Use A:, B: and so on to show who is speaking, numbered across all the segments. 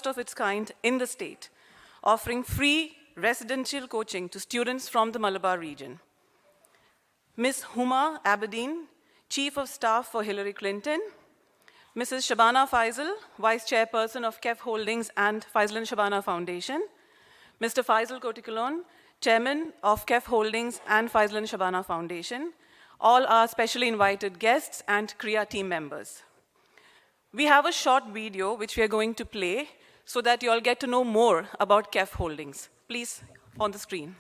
A: of its kind in the state, offering free residential coaching to students from the Malabar region. Ms. Huma Abedin, Chief of Staff for Hillary Clinton. Mrs. Shabana Faisal, Vice Chairperson of KEF Holdings and Faisal and Shabana Foundation. Mr. Faisal Kotikulon, Chairman of KEF Holdings and Faisal and Shabana Foundation. All are specially invited guests and Kriya team members. We have a short video which we are going to play so that you all get to know more about KEF Holdings. Please, on the screen.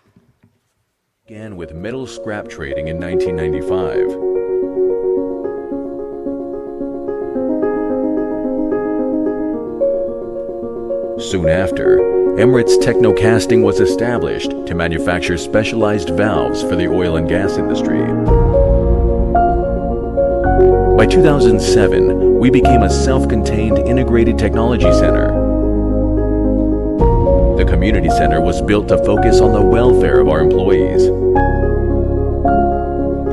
B: Began with metal scrap trading in 1995. Soon after, Emirates Technocasting was established to manufacture specialized valves for the oil and gas industry. By 2007, we became a self-contained integrated technology center. The community center was built to focus on the welfare of our employees.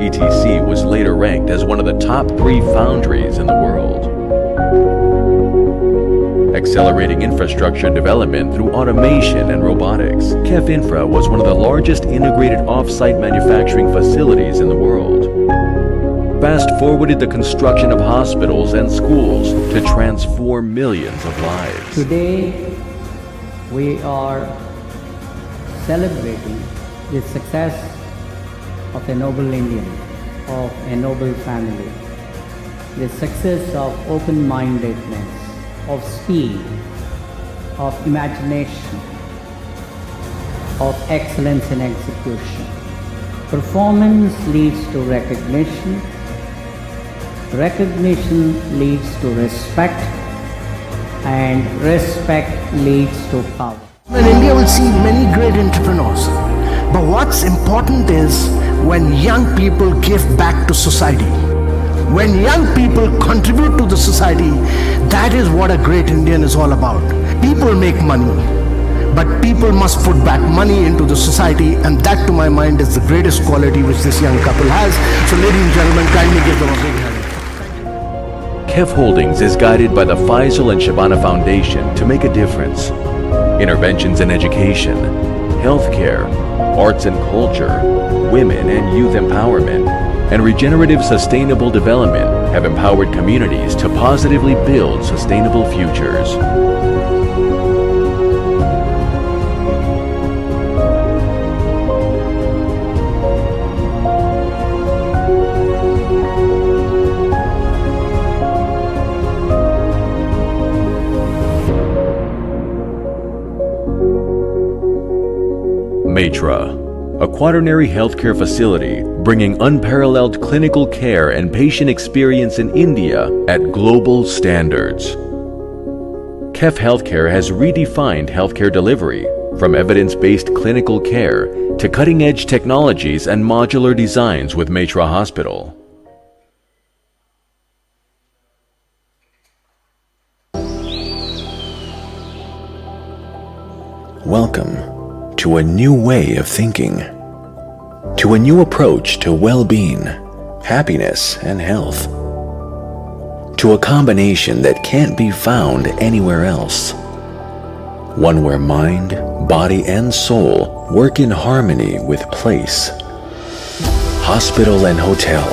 B: ETC was later ranked as one of the top 3 foundries in the world. Accelerating infrastructure development through automation and robotics, KEF Infra was one of the largest integrated off-site manufacturing facilities in the world. Fast-forwarded the construction of hospitals and schools to transform millions of lives.
C: Today, we are celebrating the success of a noble Indian, of a noble family, the success of open-mindedness, of speed, of imagination, of excellence in execution. Performance leads to recognition. Recognition leads to respect, and respect leads to power.
D: In India, we'll see many great entrepreneurs. But what's important is when young people give back to society. When young people contribute to the society, that is what a great Indian is all about. People make money, but people must put back money into the society, and that to my mind is the greatest quality which this young couple has. So ladies and gentlemen, kindly give them a big hand.
B: KEF Holdings is guided by the Faisal and Shabana Foundation to make a difference. Interventions in education, healthcare, arts and culture, women and youth empowerment, and regenerative sustainable development have empowered communities to positively build sustainable futures. Maitra, a quaternary healthcare facility bringing unparalleled clinical care and patient experience in India at global standards. KEF Healthcare has redefined healthcare delivery from evidence-based clinical care to cutting-edge technologies and modular designs with Maitra Hospital. Welcome to a new way of thinking, to a new approach to well-being, happiness, and health, to a combination that can't be found anywhere else. One where mind, body, and soul work in harmony with place. Hospital and hotel,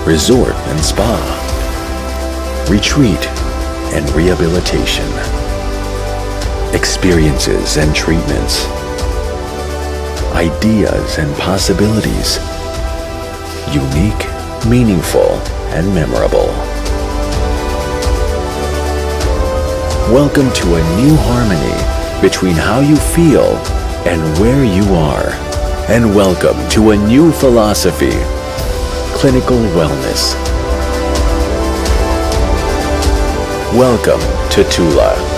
B: resort and spa, retreat and rehabilitation, experiences and treatments, ideas and possibilities, unique, meaningful, and memorable. Welcome to a new harmony between how you feel and where you are. And welcome to a new philosophy, clinical wellness. Welcome to Tula.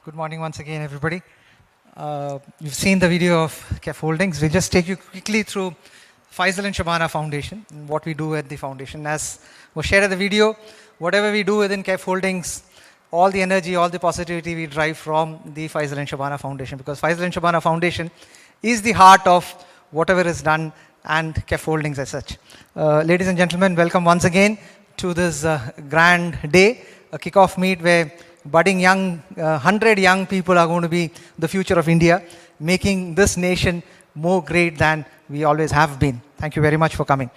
E: Good morning once again, everybody. You've seen the video of KEF Holdings. We'll just take you quickly through Faisal and Shabana Foundation and what we do at the foundation. As was shared at the video, whatever we do within KEF Holdings, all the energy, all the positivity we drive from the Faisal and Shabana Foundation, because Faisal and Shabana Foundation is the heart of whatever is done and KEF Holdings as such. Ladies and gentlemen, welcome once again to this grand day, a kickoff meet where budding young, 100 young people are going to be the future of India, making this nation more great than we always have been. Thank you very much for coming.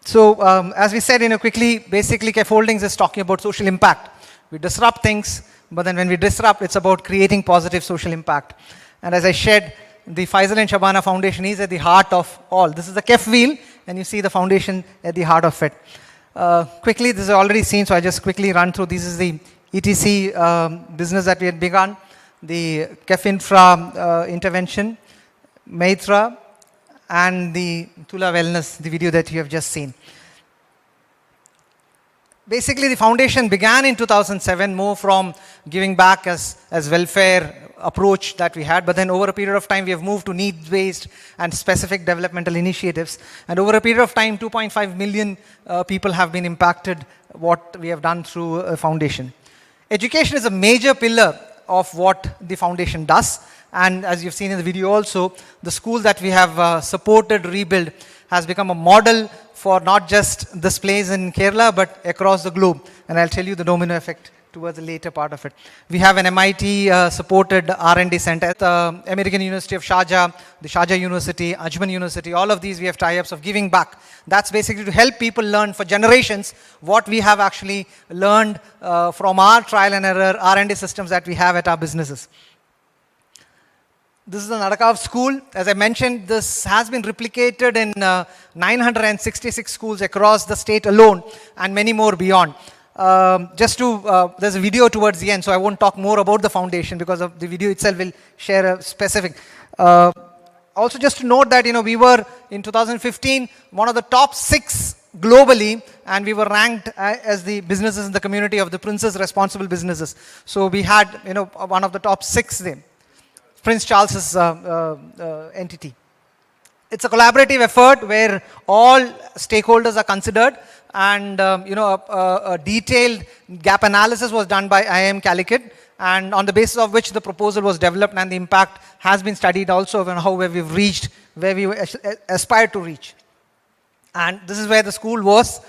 E: So, as we said, quickly, basically KEF Holdings is talking about social impact. We disrupt things, but then when we disrupt, it's about creating positive social impact. And as I shared, the Faisal and Shabana Foundation is at the heart of all. This is the KEF wheel, and you see the foundation at the heart of it. Quickly, this is already seen, so I just quickly run through. This is the ETC business that we had begun, the KEF Infra intervention, Maitra, and the Tula Wellness, the video that you have just seen. Basically, the foundation began in 2007, more from giving back as welfare approach that we had, but then over a period of time, we have moved to needs-based and specific developmental initiatives. And over a period of time, 2.5 million people have been impacted, what we have done through a foundation. Education is a major pillar of what the foundation does. And as you've seen in the video also, the school that we have supported, rebuild, has become a model for not just this place in Kerala, but across the globe. And I'll tell you the domino effect towards the later part of it. We have an MIT-supported R&D center at the American University of Sharjah, the Sharjah University, Ajman University. All of these we have tie-ups of giving back. That's basically to help people learn for generations what we have actually learned from our trial and error R&D systems that we have at our businesses. This is the Nadakav school. As I mentioned, this has been replicated in 966 schools across the state alone and many more beyond. There's a video towards the end, so I won't talk more about the foundation because of the video itself will share a specific. Also just to note that, we were in 2015, one of the top 6 globally, and we were ranked as the businesses in the community of the Prince's responsible businesses. So we had, one of the top 6 there. Prince Charles's entity. It's a collaborative effort where all stakeholders are considered, and a detailed gap analysis was done by IIM Calicut, and on the basis of which the proposal was developed, and the impact has been studied also on how we've reached where we aspired to reach. And this is where the school was.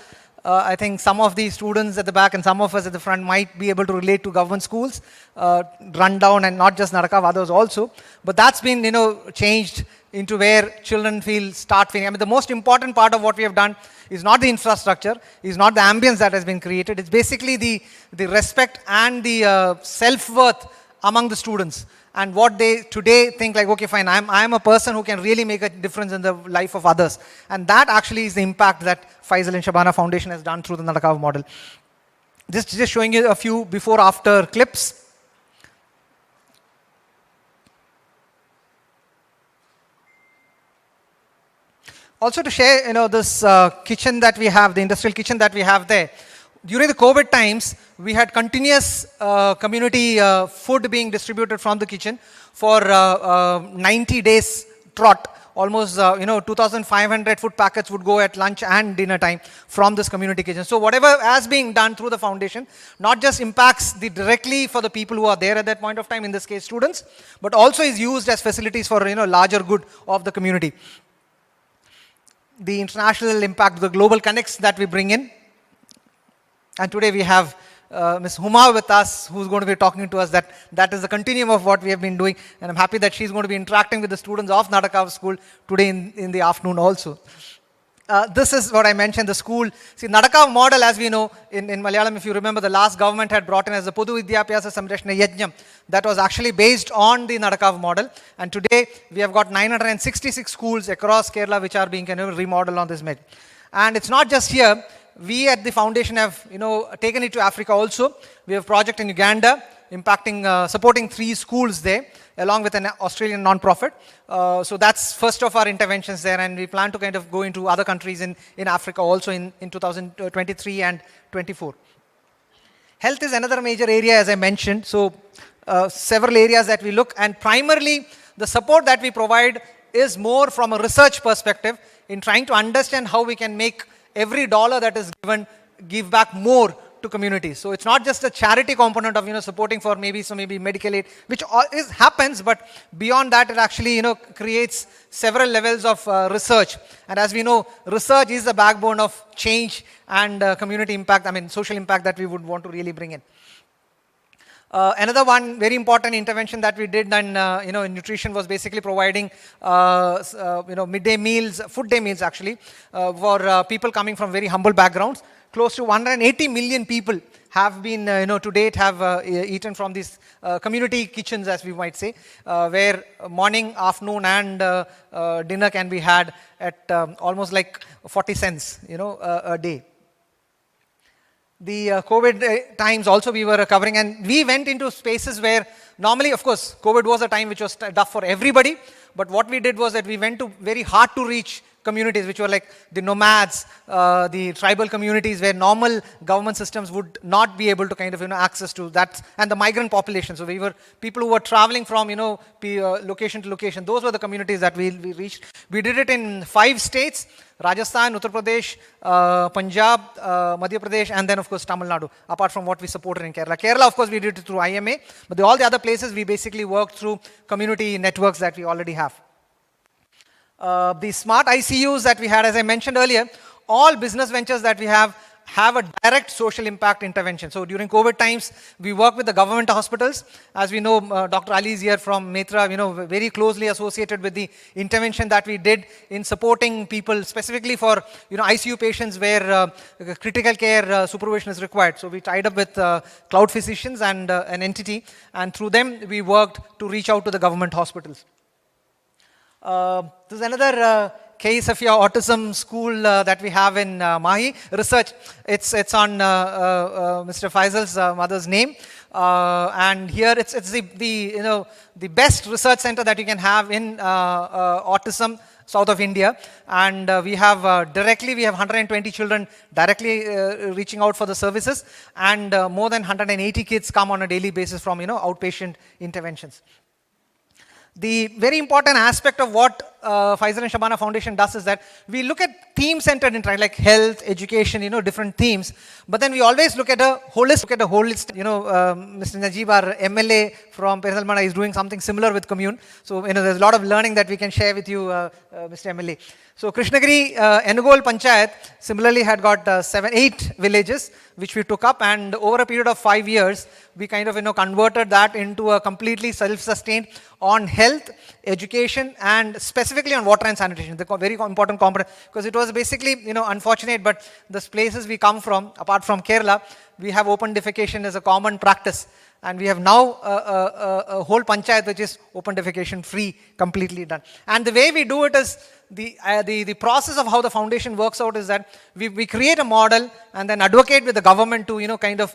E: I think some of the students at the back and some of us at the front might be able to relate to government schools, run down, and not just Nadakav, others also. But that's been, changed into where children start feeling. I mean, the most important part of what we have done is not the infrastructure, is not the ambience that has been created. It's basically the respect and the self-worth among the students. And what they today think like, okay, fine, I'm a person who can really make a difference in the life of others. And that actually is the impact that Faisal and Shabana Foundation has done through the Nadakav model. Just showing you a few before-after clips. Also to share, this kitchen that we have, the industrial kitchen that we have there. During the COVID times, we had continuous community food being distributed from the kitchen for 90 days trot. Almost 2,500 food packets would go at lunch and dinner time from this community kitchen. So whatever has been done through the foundation, not just impacts directly for the people who are there at that point of time, in this case students, but also is used as facilities for larger good of the community. The international impact, the global connects that we bring in. And today we have Ms. Huma with us, who's going to be talking to us. That is the continuum of what we have been doing. And I'm happy that she's going to be interacting with the students of Nadakav school today in the afternoon also. This is what I mentioned, the school. See, Nadakav model, as we know, in Malayalam, if you remember, the last government had brought in as the Podu Vidyabhyasa Samrashna Yajnam. That was actually based on the Nadakav model. And today, we have got 966 schools across Kerala which are being remodeled on this method. And it's not just here. We at the foundation have, taken it to Africa also. We have a project in Uganda, supporting 3 schools there, along with an Australian non-profit. So that's first of our interventions there, and we plan to kind of go into other countries in Africa also in 2023 and 24. Health is another major area, as I mentioned. So several areas that we look, and primarily the support that we provide is more from a research perspective in trying to understand how we can make every dollar that is given give back more to communities. So it's not just a charity component of, supporting for maybe medical aid, which happens, but beyond that, it actually, creates several levels of research. And as we know, research is the backbone of change and community impact, social impact that we would want to really bring in. Another one very important intervention that we did in nutrition was basically providing midday meals, food day meals actually, for people coming from very humble backgrounds. Close to 180 million people have been, to date have eaten from these community kitchens, as we might say, where morning, afternoon and dinner can be had at almost like 40 cents, a day. The COVID times also we were covering, and we went into spaces where normally, of course, COVID was a time which was tough for everybody, but what we did was that we went to very hard to reach communities, which were like the nomads, the tribal communities where normal government systems would not be able to kind of, access to that, and the migrant population. So we were people who were traveling from, location to location. Those were the communities that we reached. We did it in 5 states: Rajasthan, Uttar Pradesh, Punjab, Madhya Pradesh, and then of course Tamil Nadu, apart from what we supported in Kerala. Kerala, of course, we did it through IMA, but all the other places we basically worked through community networks that we already have. The smart ICUs that we had, as I mentioned earlier, all business ventures that we have a direct social impact intervention. So during COVID times, we work with the government hospitals. As we know, Dr. Ali is here from Metra, very closely associated with the intervention that we did in supporting people, specifically for, ICU patients where critical care supervision is required. So we tied up with Cloud Physicians and an entity, and through them, we worked to reach out to the government hospitals. There's another case of your autism school that we have in Mahi. Research, it's on Mr. Faisal's mother's name. And here it's the best research center that you can have in autism, south of India. And we have 120 children directly reaching out for the services, and more than 180 kids come on a daily basis from, outpatient interventions. The very important aspect of what Faisal and Shabana Foundation does is that we look at theme-centered interaction, like health, education, different themes. But then we always look at a holistic. Mr. Najeeb, our MLA from Perinthalmanna, is doing something similar with commune. So there's a lot of learning that we can share with you, Mr. MLA. So Krishnagiri, Enugol Panchayat similarly had got 8 villages which we took up, and over a period of 5 years, we kind of converted that into a completely self-sustained on health, education, and specifically on water and sanitation, the very important component, because it was basically unfortunate, but the places we come from, apart from Kerala, we have open defecation as a common practice. And we have now a whole panchayat which is open defecation free, completely done. And the way we do it is, the process of how the foundation works out is that we create a model and then advocate with the government to kind of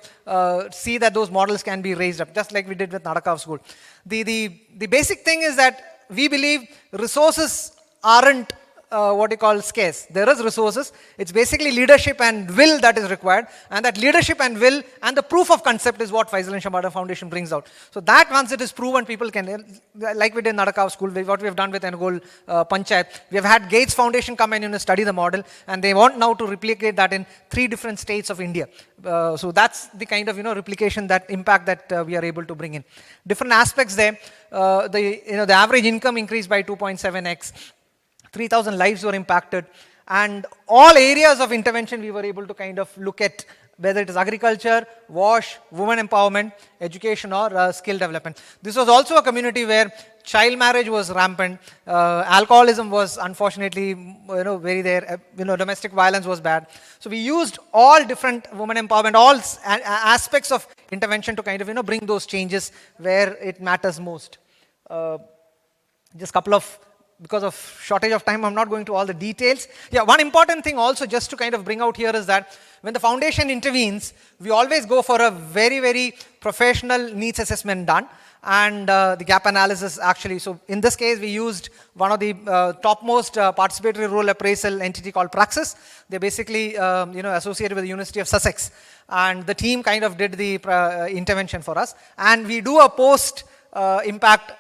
E: see that those models can be raised up, just like we did with Nadakav School. The basic thing is that we believe resources aren't what you call scarce. There is resources. It's basically leadership and will that is required, and that leadership and will and the proof of concept is what Faisal and Shabana Foundation brings out. So that once it is proven, people can, like we did in Nadakav School, what we have done with Enugol Panchayat, we have had Gates Foundation come and study the model, and they want now to replicate that in 3 different states of India. So that's the kind of replication, that impact that we are able to bring in. Different aspects there. The average income increased by 2.7x. 3,000 lives were impacted, and all areas of intervention we were able to kind of look at, whether it is agriculture, WASH, women empowerment, education, or skill development. This was also a community where child marriage was rampant, alcoholism was unfortunately very there, domestic violence was bad. So we used all different women empowerment, all aspects of intervention to kind of bring those changes where it matters most. Just a couple of, because of shortage of time, I'm not going to all the details. Yeah, one important thing also just to kind of bring out here is that when the foundation intervenes, we always go for a very, very professional needs assessment done, and the gap analysis actually. So in this case, we used one of the topmost participatory role appraisal entity called Praxis. They're basically associated with the University of Sussex, and the team kind of did the intervention for us. And we do a post impact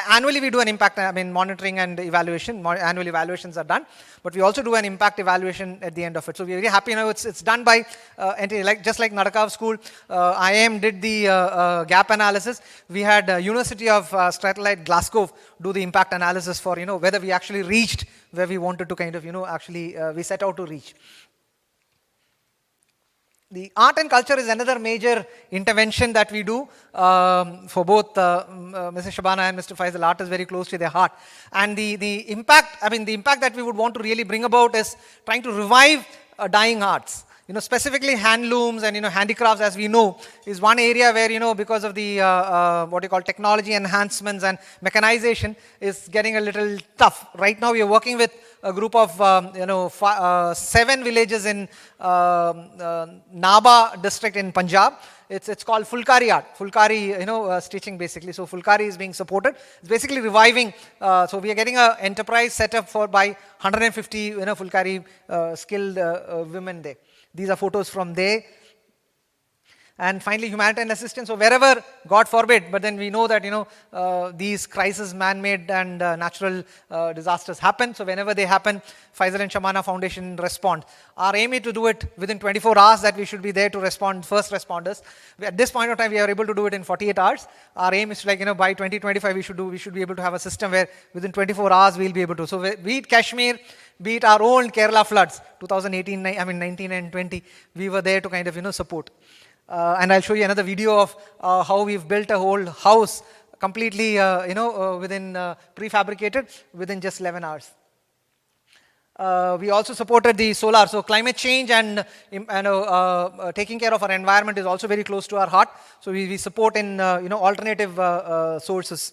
E: annually we do an impact, monitoring and evaluation. Annual evaluations are done, but we also do an impact evaluation at the end of it. So we're very happy now. It's done by just like Nadakav School. IIM did the gap analysis. We had University of Strathclyde, Glasgow do the impact analysis for whether we actually reached where we wanted to we set out to reach. The art and culture is another major intervention that we do for both Mrs. Shabana and Mr. Faisal. Art is very close to their heart. And the impact that we would want to really bring about is trying to revive dying arts. Specifically handlooms and, handicrafts, as we know, is one area where, because of the, what you call technology enhancements and mechanization is getting a little tough. Right now, we are working with a group of, 7 villages in Naba district in Punjab. It's called Fulkari art. Fulkari, stitching basically. So Fulkari is being supported. It's basically reviving. So we are getting an enterprise set up by 150, Fulkari skilled women there. These are photos from there. And finally, humanitarian assistance. So wherever, God forbid, but then we know that, these crises, man-made and natural disasters happen. So whenever they happen, Faisal and Shabana Foundation respond. Our aim is to do it within 24 hours, that we should be there to respond, first responders. At this point of time, we are able to do it in 48 hours. Our aim is to, by 2025, we should be able to have a system where within 24 hours, we'll be able to. So be it Kashmir, be it our own Kerala floods, 2018, 19 and 20, we were there to support. And I'll show you another video of how we've built a whole house completely, within prefabricated within just 11 hours. We also supported the solar. So climate change and taking care of our environment is also very close to our heart. So we support in alternative sources.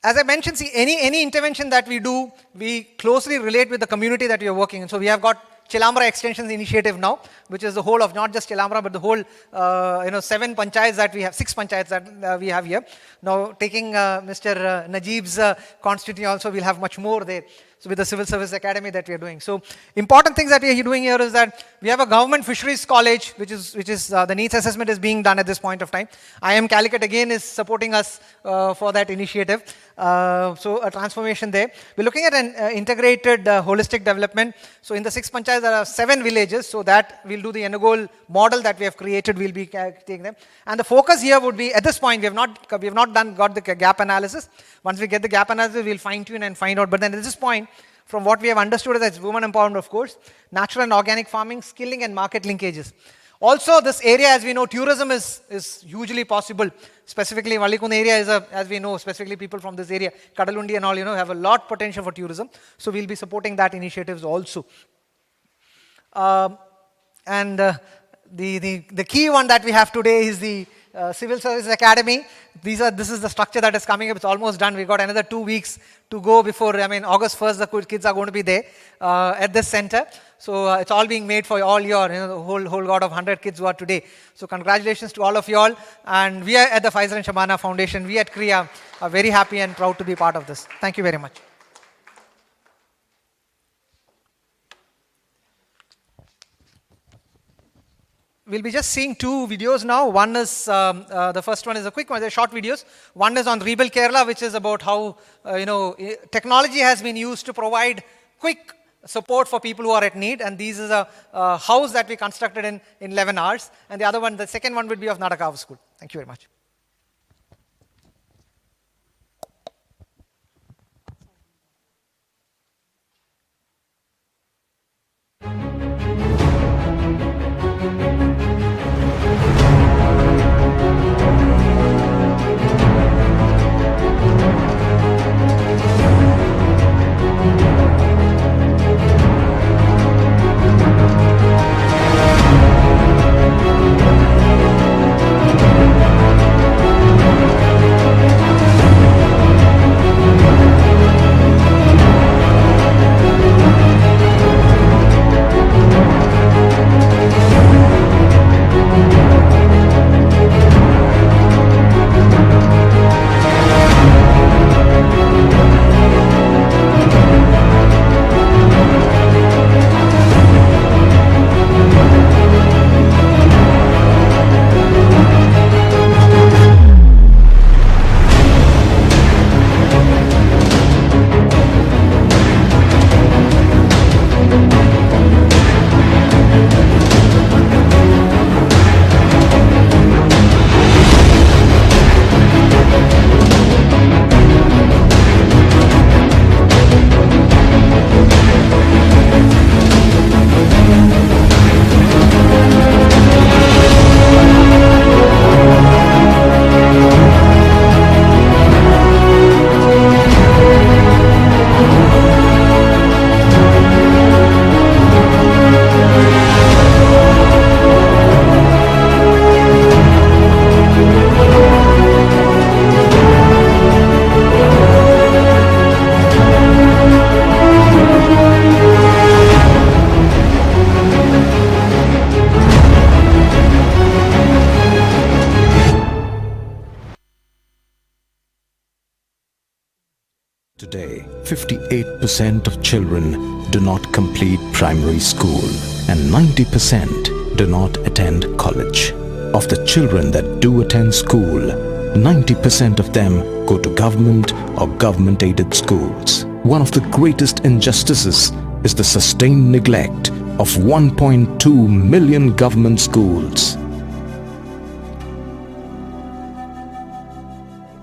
E: As I mentioned, see, any intervention that we do, we closely relate with the community that we are working in. So we have got Chilambra Extensions Initiative now, which is the whole of not just Chilambra, but the whole, 7 panchayats that we have, 6 panchayats that we have here. Now, taking Mr. Najeeb's constituency also, we'll have much more there. So with the Civil Service Academy that we are doing. So important things that we are doing here is that we have a government fisheries college, which is the needs assessment is being done at this point of time. IIM Calicut again is supporting us for that initiative. So a transformation there. We're looking at an integrated holistic development. So in the 6 panchayats, there are 7 villages. So that we'll do the Enagol model that we have created. We'll be taking them. And the focus here would be, at this point, we have not got the gap analysis. Once we get the gap analysis, we'll fine tune and find out. But then at this point, from what we have understood, that's women empowerment, of course, natural and organic farming, skilling and market linkages. Also, this area, as we know, tourism is hugely possible. Specifically, Vallikund area is, as we know, specifically people from this area, Kadalundi and all, have a lot potential for tourism. So we'll be supporting that initiatives also. The key one that we have today is the Civil Service Academy. This is the structure that is coming up. It's almost done. We've got another 2 weeks to go before, August 1st, the kids are going to be there at this center. So it's all being made for all your, the whole lot of 100 kids who are today. So congratulations to all of you all. And we are at the Faisal and Shabana Foundation. We at Kriya are very happy and proud to be part of this. Thank you very much. We'll be just seeing 2 videos now. One is, the first one is a quick one, they're short videos. One is on Rebuild Kerala, which is about how, technology has been used to provide quick support for people who are at need. And this is a house that we constructed in 11 hours. And the second one would be of Nadakav School. Thank you very much.
F: Today, 58% of children do not complete primary school and 90% do not attend college. Of the children that do attend school, 90% of them go to government or government-aided schools. One of the greatest injustices is the sustained neglect of 1.2 million government schools.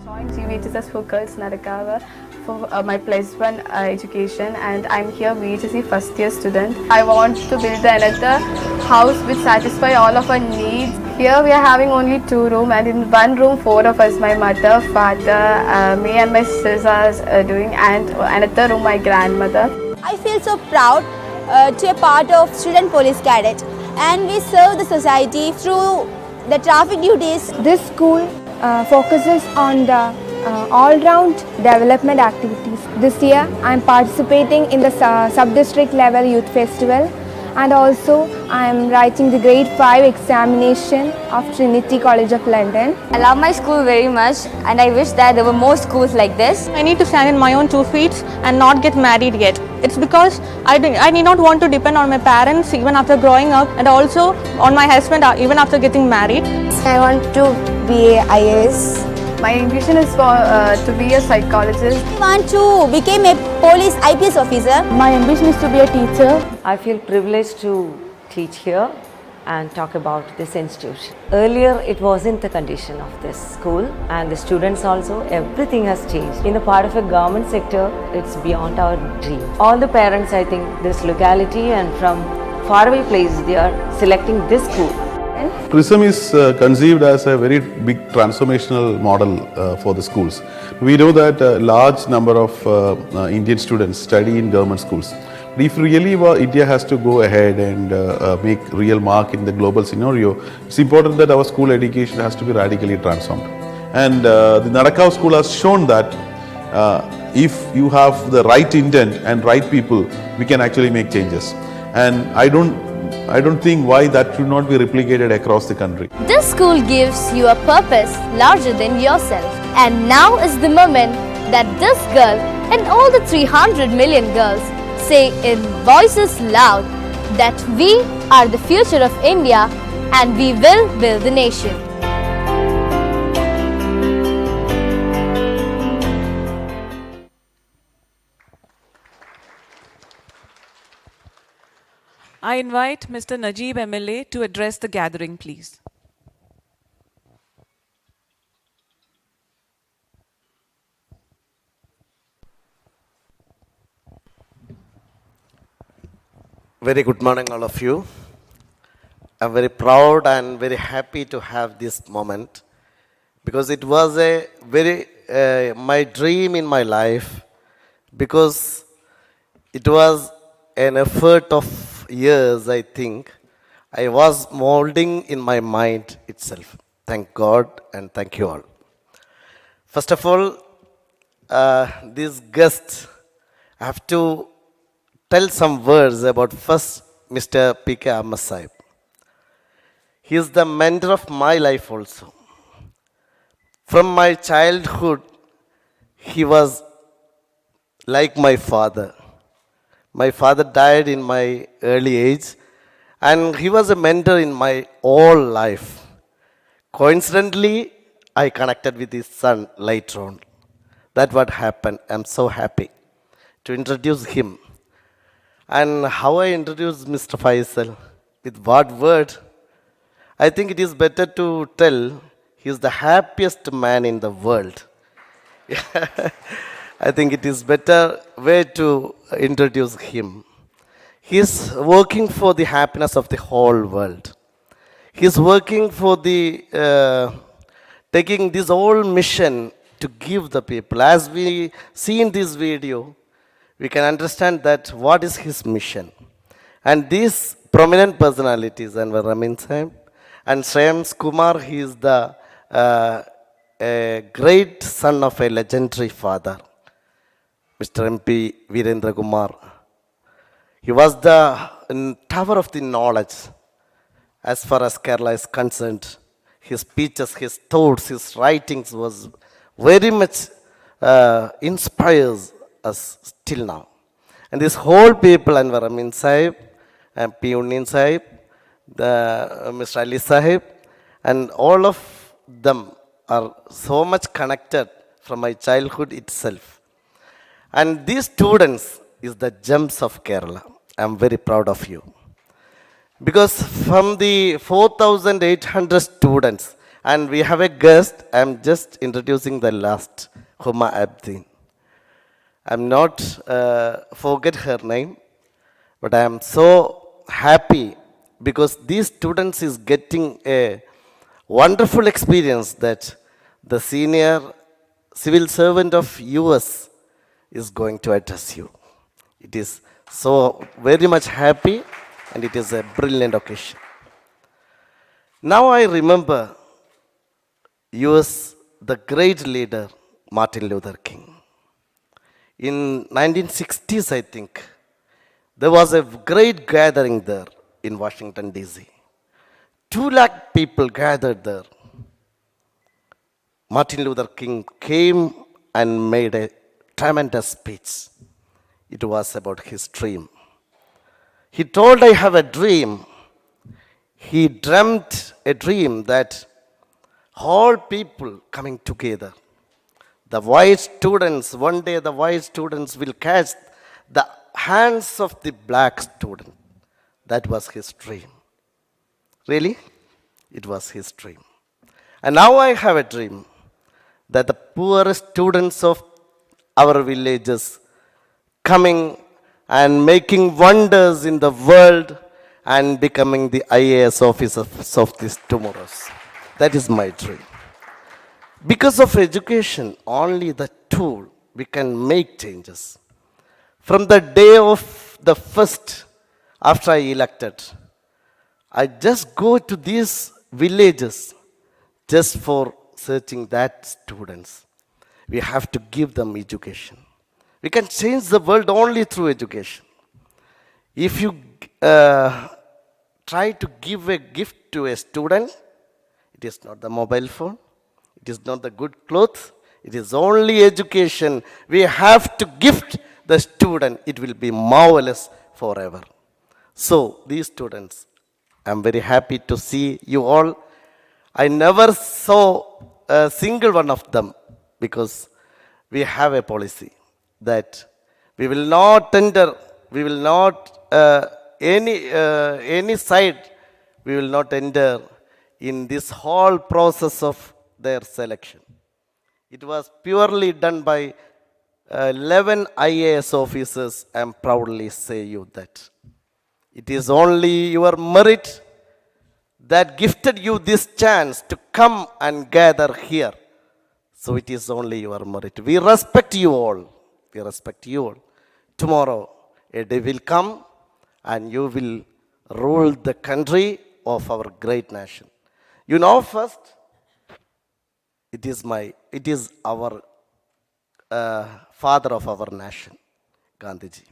G: Joined GVHS for Girls Narakawa for my +1 education, and I'm here VHSC first year student. I want to build another house which satisfy all of our needs. Here we are having only 2 rooms, and in one room 4 of us, my mother, father, me and my sisters are doing, and another room my grandmother.
H: I feel so proud to be a part of Student Police Cadet, and we serve the society through the traffic duties.
I: This school focuses on the all-round development activities. This year I am participating in the sub-district level youth festival, and also I am writing the grade 5 examination of Trinity College of London.
H: I love my school very much, and I wish that there were more schools like this.
J: I need to stand in my own 2 feet and not get married yet. It's because I need not want to depend on my parents even after growing up, and also on my husband even after getting married.
H: I want to be an IAS.
G: My ambition is to be a psychologist.
H: I want to become a police IPS officer.
I: My ambition is to be a teacher.
K: I feel privileged to teach here and talk about this institution. Earlier it wasn't the condition of this school, and the students also, everything has changed. In the part of a government sector, it's beyond our dream. All the parents, I think, this locality and from faraway place, they are selecting this school.
L: PRISM is conceived as a very big transformational model for the schools. We know that a large number of Indian students study in government schools. But if really India has to go ahead and make real mark in the global scenario, it's important that our school education has to be radically transformed. And the Narakawa school has shown that if you have the right intent and right people, we can actually make changes. And I don't think why that should not be replicated across the country.
H: This school gives you a purpose larger than yourself. And now is the moment that this girl and all the 300 million girls say in voices loud that we are the future of India and we will build the nation.
A: I invite Mr. Najeeb MLA to address the gathering, please.
M: Very good morning, all of you. I'm very proud and very happy to have this moment, because it was a very my dream in my life, because it was an effort of years. I think I was molding in my mind itself. Thank God and thank you all. First of all, these guests, I have to tell some words about first Mr. P.K. Ahmed Sahib. He is the mentor of my life also. From my childhood, he was like my father. My father died in my early age, and he was a mentor in my whole life. Coincidentally, I connected with his son later on. That's what happened. I'm so happy to introduce him. And how I introduce Mr. Faisal, with what word? I think it is better to tell he is the happiest man in the world. I think it is better way to introduce him. He is working for the happiness of the whole world. He is working for the taking this whole mission to give the people. As we see in this video, we can understand that what is his mission. And these prominent personalities, and Ramin Sahib and Shreyans Kumar, he is the a great son of a legendary father, Mr. MP Virendra Kumar. He was the tower of the knowledge as far as Kerala is concerned. His speeches, his thoughts, his writings was very much inspires us till now. And this whole people, Anwar Amin Sahib, and P. Unnin Sahib, Mr. Ali Sahib, and all of them are so much connected from my childhood itself. And these students is the gems of Kerala. I am very proud of you. Because from the 4,800 students, and we have a guest, I am just introducing the last, Huma Abdin. I am not forget her name, but I am so happy because these students is getting a wonderful experience that the senior civil servant of US is going to address you. It is so very much happy and it is a brilliant occasion. Now I remember US, the great leader, Martin Luther King. In 1960s, I think, there was a great gathering there in Washington, D.C. 2 lakh people gathered there. Martin Luther King came and made a tremendous speech. It was about his dream. He told, I have a dream. He dreamt a dream that all people coming together. The white students, one day the white students will catch the hands of the black student. That was his dream. Really? It was his dream. And now I have a dream that the poorest students of our villages coming and making wonders in the world and becoming the IAS officers of these tomorrows. That is my dream. Because of education, only the tool, we can make changes. From the day of the first, after I elected, I just go to these villages just for searching that students. We have to give them education. We can change the world only through education. If you try to give a gift to a student, it is not the mobile phone. It is not the good clothes. It is only education. We have to gift the student. It will be marvelous forever. So, these students, I am very happy to see you all. I never saw a single one of them because we have a policy that we will not enter, we will not, any side, we will not enter in this whole process of their selection. It was purely done by 11 IAS officers. I am proudly say you that. It is only your merit that gifted you this chance to come and gather here. So it is only your merit. We respect you all. We respect you all. Tomorrow a day will come and you will rule the country of our great nation. You know, first, it is our father of our nation, Gandhiji.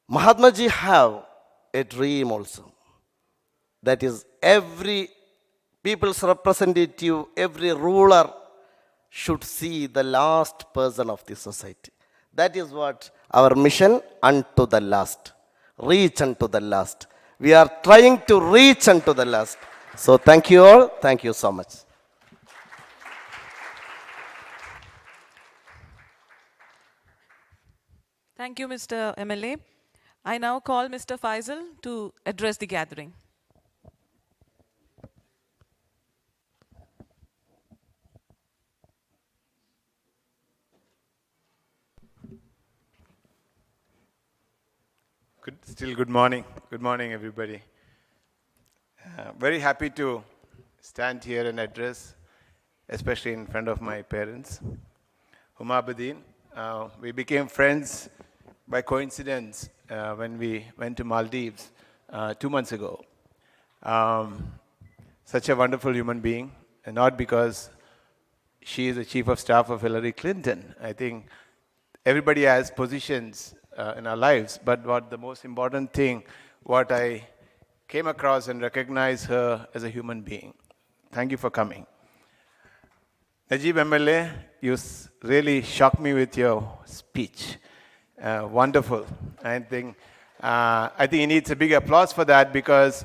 M: Mahatma Ji have a dream also. That is, every people's representative, every ruler should see the last person of the society. That is what our mission, unto the last. Reach unto the last. We are trying to reach unto the last. So thank you all. Thank you so much.
A: Thank you, Mr. MLA. I now call Mr. Faisal to address the gathering.
N: Good morning. Good morning, everybody. Very happy to stand here and address, especially in front of my parents. Huma Abdin, we became friends by coincidence when we went to Maldives 2 months ago. Such a wonderful human being, and not because she is the chief of staff of Hillary Clinton. I think everybody has positions in our lives, but what the most important thing, what I came across and recognized her as a human being. Thank you for coming. Najeeb MLA you really shocked me with your speech. Wonderful. I think he needs a big applause for that, because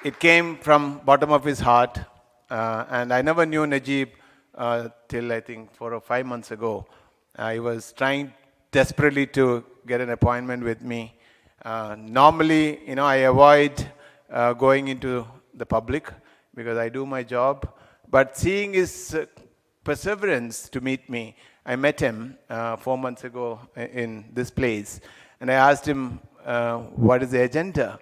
N: it came from bottom of his heart. And I never knew Najeeb till I think 4 or 5 months ago. He was trying desperately to get an appointment with me. Normally, I avoid going into the public because I do my job. But seeing his perseverance to meet me, I met him 4 months ago in this place. And I asked him, what is the agenda?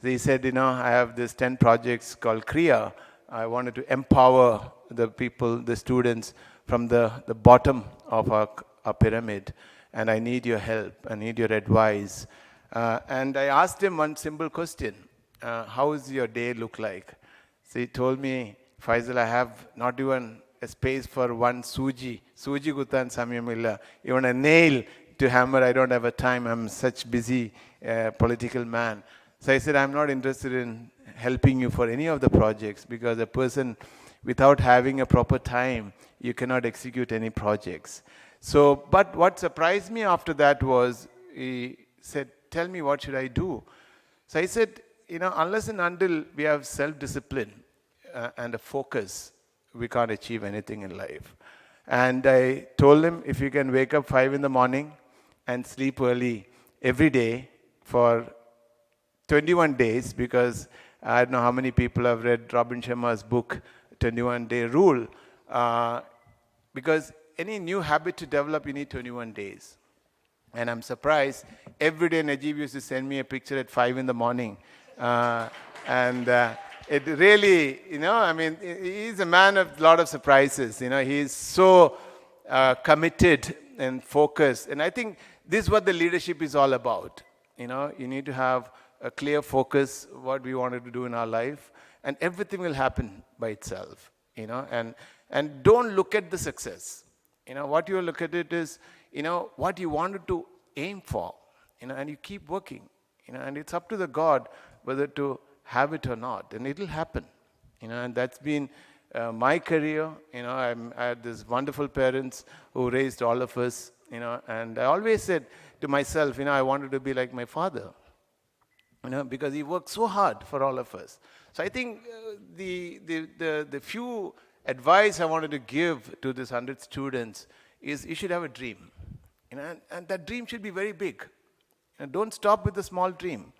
N: So he said, I have this 10 projects called Kriya. I wanted to empower the people, the students from the bottom of our pyramid. And I need your help. I need your advice. And I asked him one simple question. How does your day look like? So he told me, Faisal, I have not even a space for one suji gutan samyamilla. Even a nail to hammer, I don't have a time. I'm such busy political man. So I said, I'm not interested in helping you for any of the projects, because a person without having a proper time, you cannot execute any projects. So, but what surprised me after that was, he said, tell me, what should I do? So I said, unless and until we have self-discipline and a focus, we can't achieve anything in life. And I told him, if you can wake up 5 in the morning and sleep early every day for 21 days, because I don't know how many people have read Robin Sharma's book, 21-Day Rule, because any new habit to develop, you need 21 days. And I'm surprised, every day Najeeb used to send me a picture at 5 in the morning. It really, he's a man of a lot of surprises. He's so committed and focused. And I think this is what the leadership is all about. You need to have a clear focus, what we wanted to do in our life, and everything will happen by itself. And don't look at the success. What you look at it is, what you wanted to aim for, and you keep working, and it's up to the God whether to have it or not, and it'll happen, and that's been my career. I had these wonderful parents who raised all of us, and I always said to myself, I wanted to be like my father, because he worked so hard for all of us. So I think the few advice I wanted to give to this 100 students is, you should have a dream, and that dream should be very big. Don't stop with the small dream,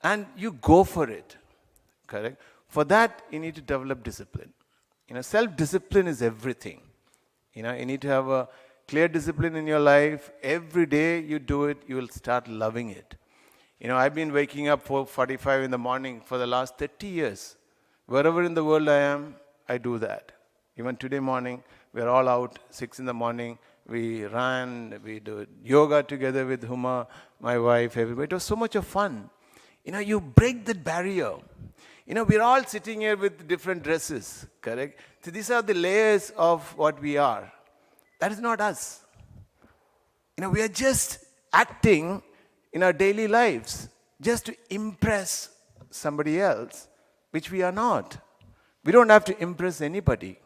N: and you go for it. Correct? For that, you need to develop discipline. Self-discipline is everything. You need to have a clear discipline in your life. Every day you do it, you will start loving it. I've been waking up 4:45 in the morning for the last 30 years. Wherever in the world I am, I do that. Even today morning, we're all out 6 in the morning. We ran, we do yoga together with Huma, my wife, everybody. It was so much of fun. You break that barrier. We're all sitting here with different dresses, correct? So these are the layers of what we are. That is not us. We are just acting in our daily lives just to impress somebody else, which we are not. We don't have to impress anybody.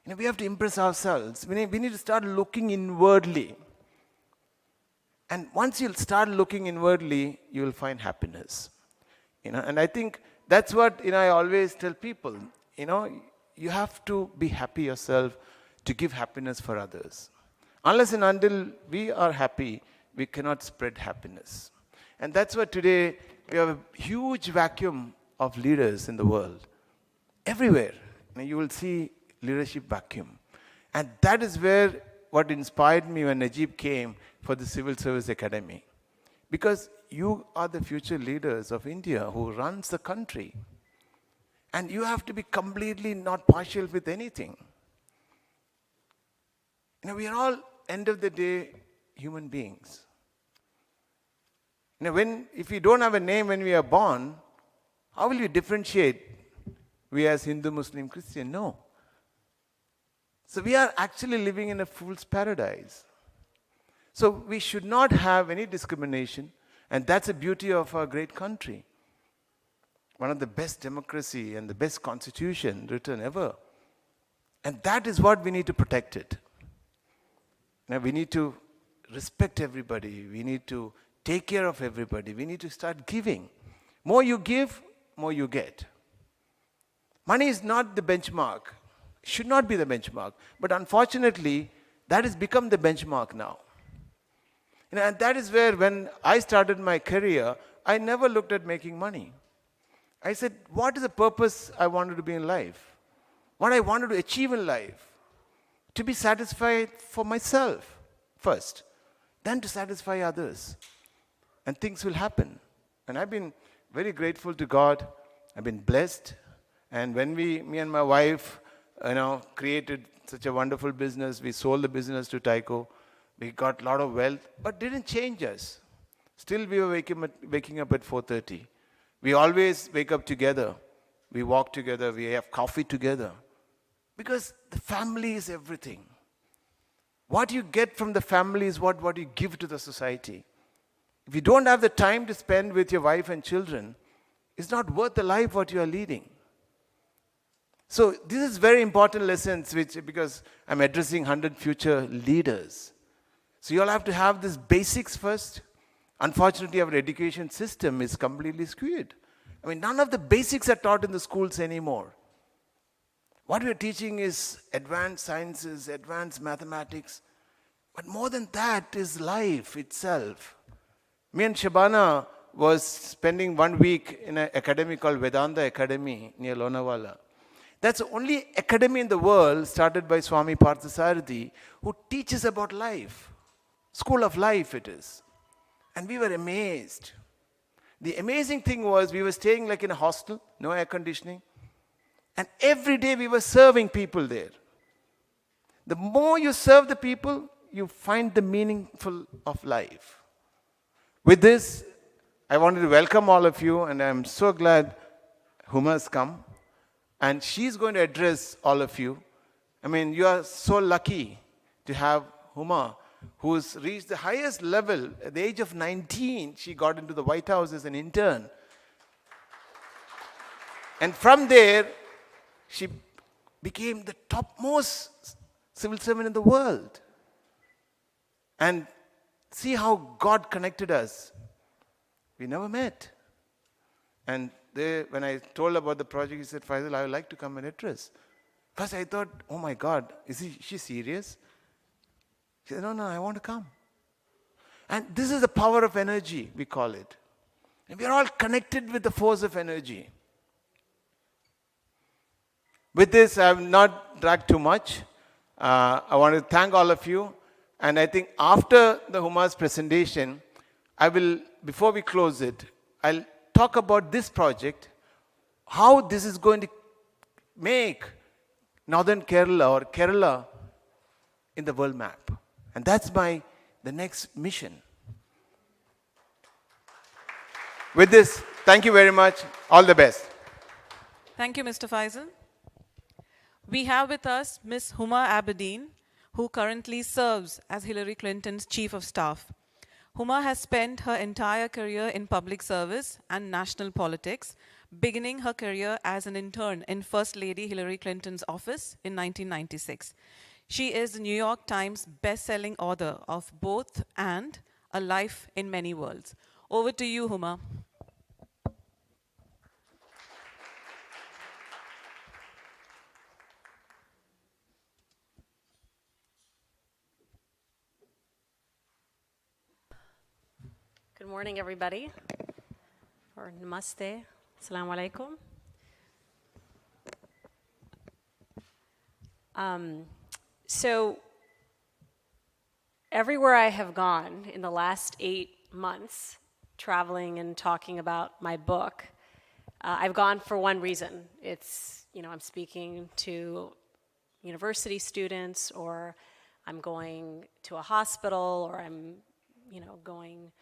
N: We have to impress ourselves. We need to start looking inwardly. And once you start looking inwardly, you will find happiness. And I think that's what I always tell people. You have to be happy yourself to give happiness for others. Unless and until we are happy, we cannot spread happiness. And that's why today we have a huge vacuum of leaders in the world. Everywhere. You will see leadership vacuum. And that is where what inspired me when Najeeb came for the Civil Service Academy. Because you are the future leaders of India who runs the country. And you have to be completely not partial with anything. We are all, end of the day, human beings. If we don't have a name when we are born, how will you differentiate we as Hindu, Muslim, Christian? No. So we are actually living in a fool's paradise. So we should not have any discrimination, and that's the beauty of our great country. One of the best democracy and the best constitution written ever. And that is what we need to protect it. Now we need to respect everybody. We need to take care of everybody. We need to start giving. More you give, more you get. Money is not the benchmark. It should not be the benchmark. But unfortunately, that has become the benchmark now. And that is where, when I started my career, I never looked at making money. I said, what is the purpose I wanted to be in life? What I wanted to achieve in life? To be satisfied for myself first, then to satisfy others. And things will happen. And I've been very grateful to God. I've been blessed. And when me and my wife, created such a wonderful business, we sold the business to Tyco. We got a lot of wealth, but didn't change us. Still, we were waking up at 4:30. We always wake up together. We walk together. We have coffee together. Because the family is everything. What you get from the family is what you give to the society. If you don't have the time to spend with your wife and children, it's not worth the life what you are leading. So this is very important lessons, because I'm addressing 100 future leaders. So you all have to have these basics first. Unfortunately, our education system is completely skewed. I mean, none of the basics are taught in the schools anymore. What we are teaching is advanced sciences, advanced mathematics. But more than that is life itself. Me and Shabana was spending 1 week in an academy called Vedanta Academy near Lonavala. That's the only academy in the world started by Swami Parthasarathi, who teaches about life. School of life it is. And we were amazed. The amazing thing was, we were staying like in a hostel, no air conditioning. And every day we were serving people there. The more you serve the people, you find the meaningful of life. With this, I wanted to welcome all of you, and I'm so glad Huma has come. And she's going to address all of you. I mean, you are so lucky to have Huma, who's reached the highest level. At the age of 19, she got into the White House as an intern. And from there, she became the topmost civil servant in the world. And see how God connected us. We never met. And when I told about the project, he said, Faisal, I would like to come and address. First I thought, oh my God, is she serious? She said, no, I want to come. And this is the power of energy, we call it. And we are all connected with the force of energy. With this, I have not dragged too much. I want to thank all of you. And I think after the Huma's presentation, before we close it, I'll talk about this project, how this is going to make Northern Kerala or Kerala in the world map. And that's the next mission. With this, thank you very much. All the best.
A: Thank you, Mr. Faisal. We have with us Ms. Huma Abedin, who currently serves as Hillary Clinton's Chief of Staff. Huma has spent her entire career in public service and national politics, beginning her career as an intern in First Lady Hillary Clinton's office in 1996. She is the New York Times best-selling author of Both and A Life in Many Worlds. Over to you, Huma.
O: Good morning, everybody. Or namaste. Assalamu alaikum. So everywhere I have gone in the last 8 months, traveling and talking about my book, I've gone for one reason. It's, I'm speaking to university students, or I'm going to a hospital, or I'm, going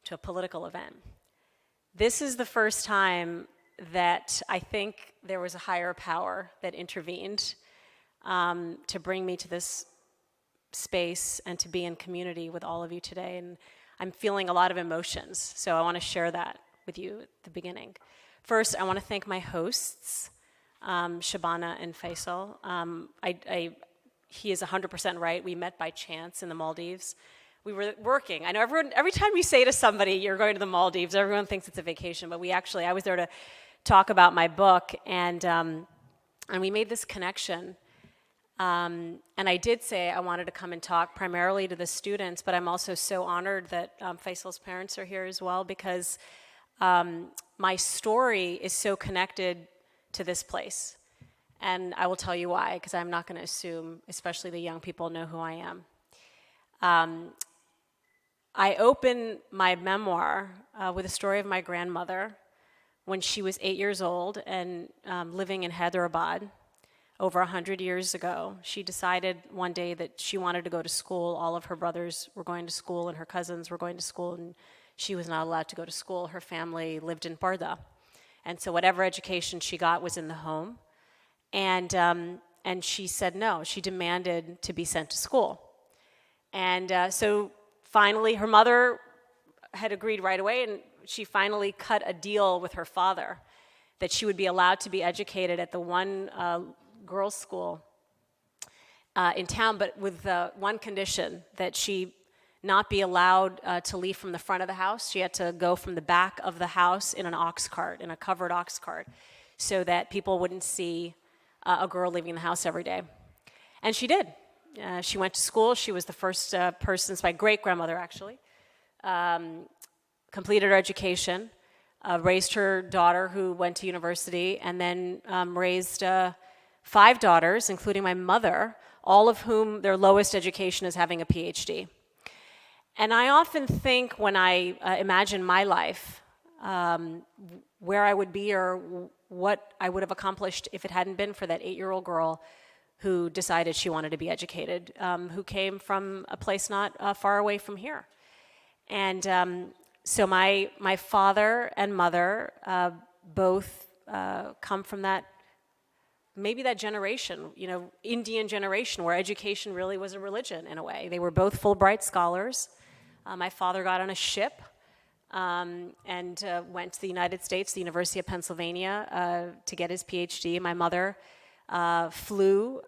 O: to a political event. This is the first time that I think there was a higher power that intervened to bring me to this space and to be in community with all of you today. And I'm feeling a lot of emotions, so I want to share that with you at the beginning. First, I want to thank my hosts. Shabana and Faisal. He is 100% right. We met by chance in the Maldives. We were working. I know every time you say to somebody you're going to the Maldives, everyone thinks it's a vacation, but I was there to talk about my book, and we made this connection. And I did say I wanted to come and talk primarily to the students, but I'm also so honored that Faisal's parents are here as well, because my story is so connected to this place. And I will tell you why, because I'm not going to assume, especially the young people, know who I am. I open my memoir with a story of my grandmother when she was 8 years old and living in Hyderabad over 100 years ago. She decided one day that she wanted to go to school. All of her brothers were going to school and her cousins were going to school, and she was not allowed to go to school. Her family lived in Parda. And so whatever education she got was in the home. And she said no. She demanded to be sent to school. And so finally, her mother had agreed right away, and she finally cut a deal with her father that she would be allowed to be educated at the one girls' school in town, but with one condition, that she not be allowed to leave from the front of the house. She had to go from the back of the house in an ox cart, in a covered ox cart, so that people wouldn't see a girl leaving the house every day. And she did. She went to school. She was the first person, it's my great-grandmother actually, completed her education, raised her daughter who went to university, and then raised 5 daughters, including my mother, all of whom their lowest education is having a PhD. And I often think when I imagine my life, where I would be or what I would have accomplished if it hadn't been for that 8-year-old girl who decided she wanted to be educated, who came from a place not far away from here. And so my father and mother both come from that, maybe that generation, Indian generation, where education really was a religion in a way. They were both Fulbright scholars. My father got on a ship and went to the United States, the University of Pennsylvania, to get his PhD. My mother flew.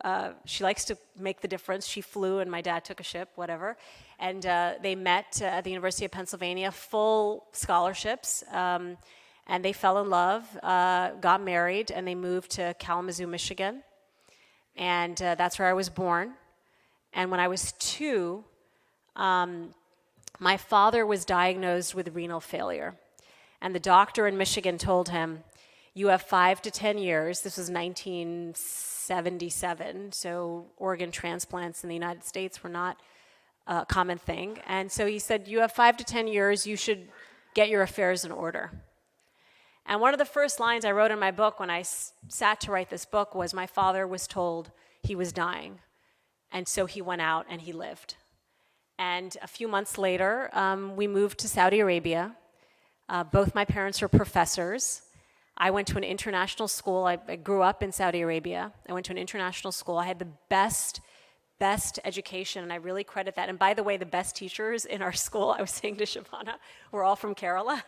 O: She likes to make the difference. She flew and my dad took a ship, whatever. And they met at the University of Pennsylvania, full scholarships. And they fell in love, got married, and they moved to Kalamazoo, Michigan. And that's where I was born. And when I was 2, my father was diagnosed with renal failure. And the doctor in Michigan told him, you have 5 to 10 years. This was 1977, so organ transplants in the United States were not a common thing. And so he said, you have 5 to 10 years. You should get your affairs in order. And one of the first lines I wrote in my book when I sat to write this book was, my father was told he was dying. And so he went out and he lived. And a few months later, we moved to Saudi Arabia. Both my parents were professors. I went to an international school. I grew up in Saudi Arabia. I went to an international school. I had the best education, and I really credit that. And by the way, the best teachers in our school, I was saying to Shabana, were all from Kerala.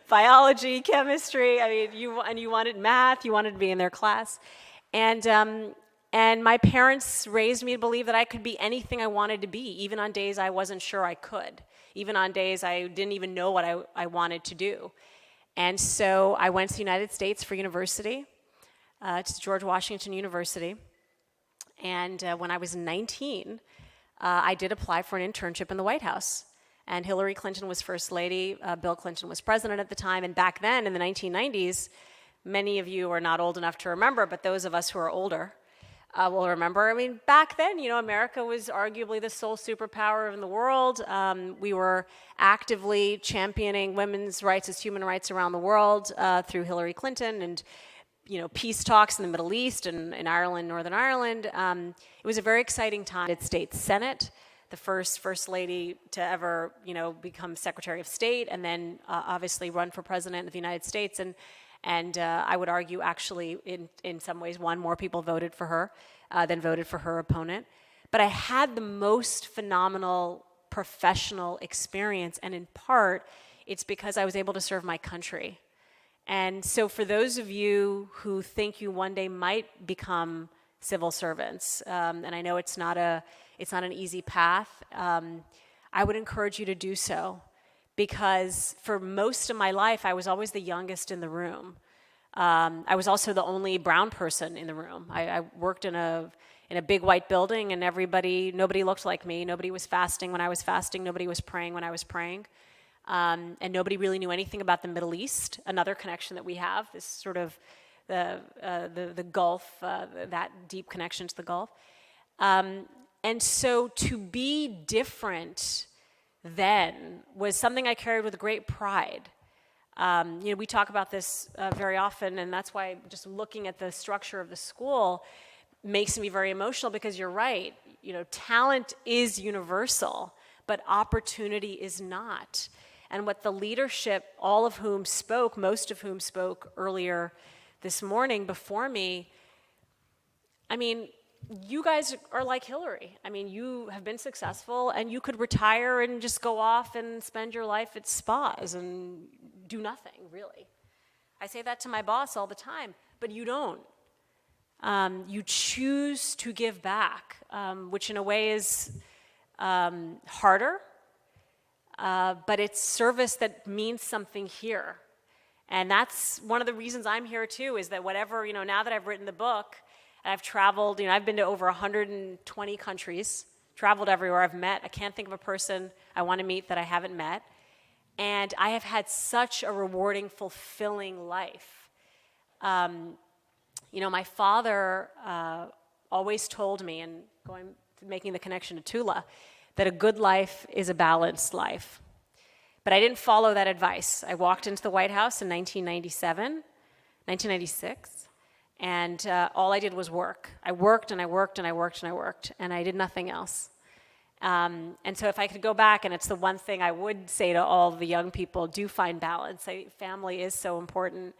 O: Biology, chemistry, you wanted math, you wanted to be in their class. And my parents raised me to believe that I could be anything I wanted to be, even on days I wasn't sure I could, even on days I didn't even know what I wanted to do. And so I went to the United States for university, to George Washington University. And when I was 19, I did apply for an internship in the White House. And Hillary Clinton was First Lady, Bill Clinton was president at the time, and back then in the 1990s, many of you are not old enough to remember, but those of us who are older will remember. Back then, America was arguably the sole superpower in the world. We were actively championing women's rights as human rights around the world through Hillary Clinton and peace talks in the Middle East and in Ireland, Northern Ireland. It was a very exciting time. United States Senate, the First Lady to ever, become Secretary of State, and then obviously run for President of the United States. And I would argue, actually, in some ways, more people voted for her than voted for her opponent. But I had the most phenomenal professional experience, and in part, it's because I was able to serve my country. And so for those of you who think you one day might become civil servants, and I know it's not an easy path, I would encourage you to do so, because for most of my life, I was always the youngest in the room. I was also the only brown person in the room. I worked in a big white building, and nobody looked like me. Nobody was fasting when I was fasting. Nobody was praying when I was praying. And nobody really knew anything about the Middle East, another connection that we have, this sort of the Gulf, that deep connection to the Gulf. And so to be different then was something I carried with great pride. We talk about this very often, and that's why just looking at the structure of the school makes me very emotional, because you're right. Talent is universal, but opportunity is not. And what the leadership, most of whom spoke earlier this morning before me, you guys are like Hillary. You have been successful, and you could retire and just go off and spend your life at spas and do nothing, really. I say that to my boss all the time, but you don't. You choose to give back, which in a way is harder, but it's service that means something here. And that's one of the reasons I'm here too, is that whatever, now that I've written the book, and I've traveled, I've been to over 120 countries, traveled everywhere. I can't think of a person I want to meet that I haven't met. And I have had such a rewarding, fulfilling life. My father always told me, and making the connection to Tula, that a good life is a balanced life. But I didn't follow that advice. I walked into the White House in 1996, and all I did was work. I worked and I worked and I worked and I worked, and I did nothing else. And so if I could go back, and it's the one thing I would say to all the young people, do find balance. Family is so important.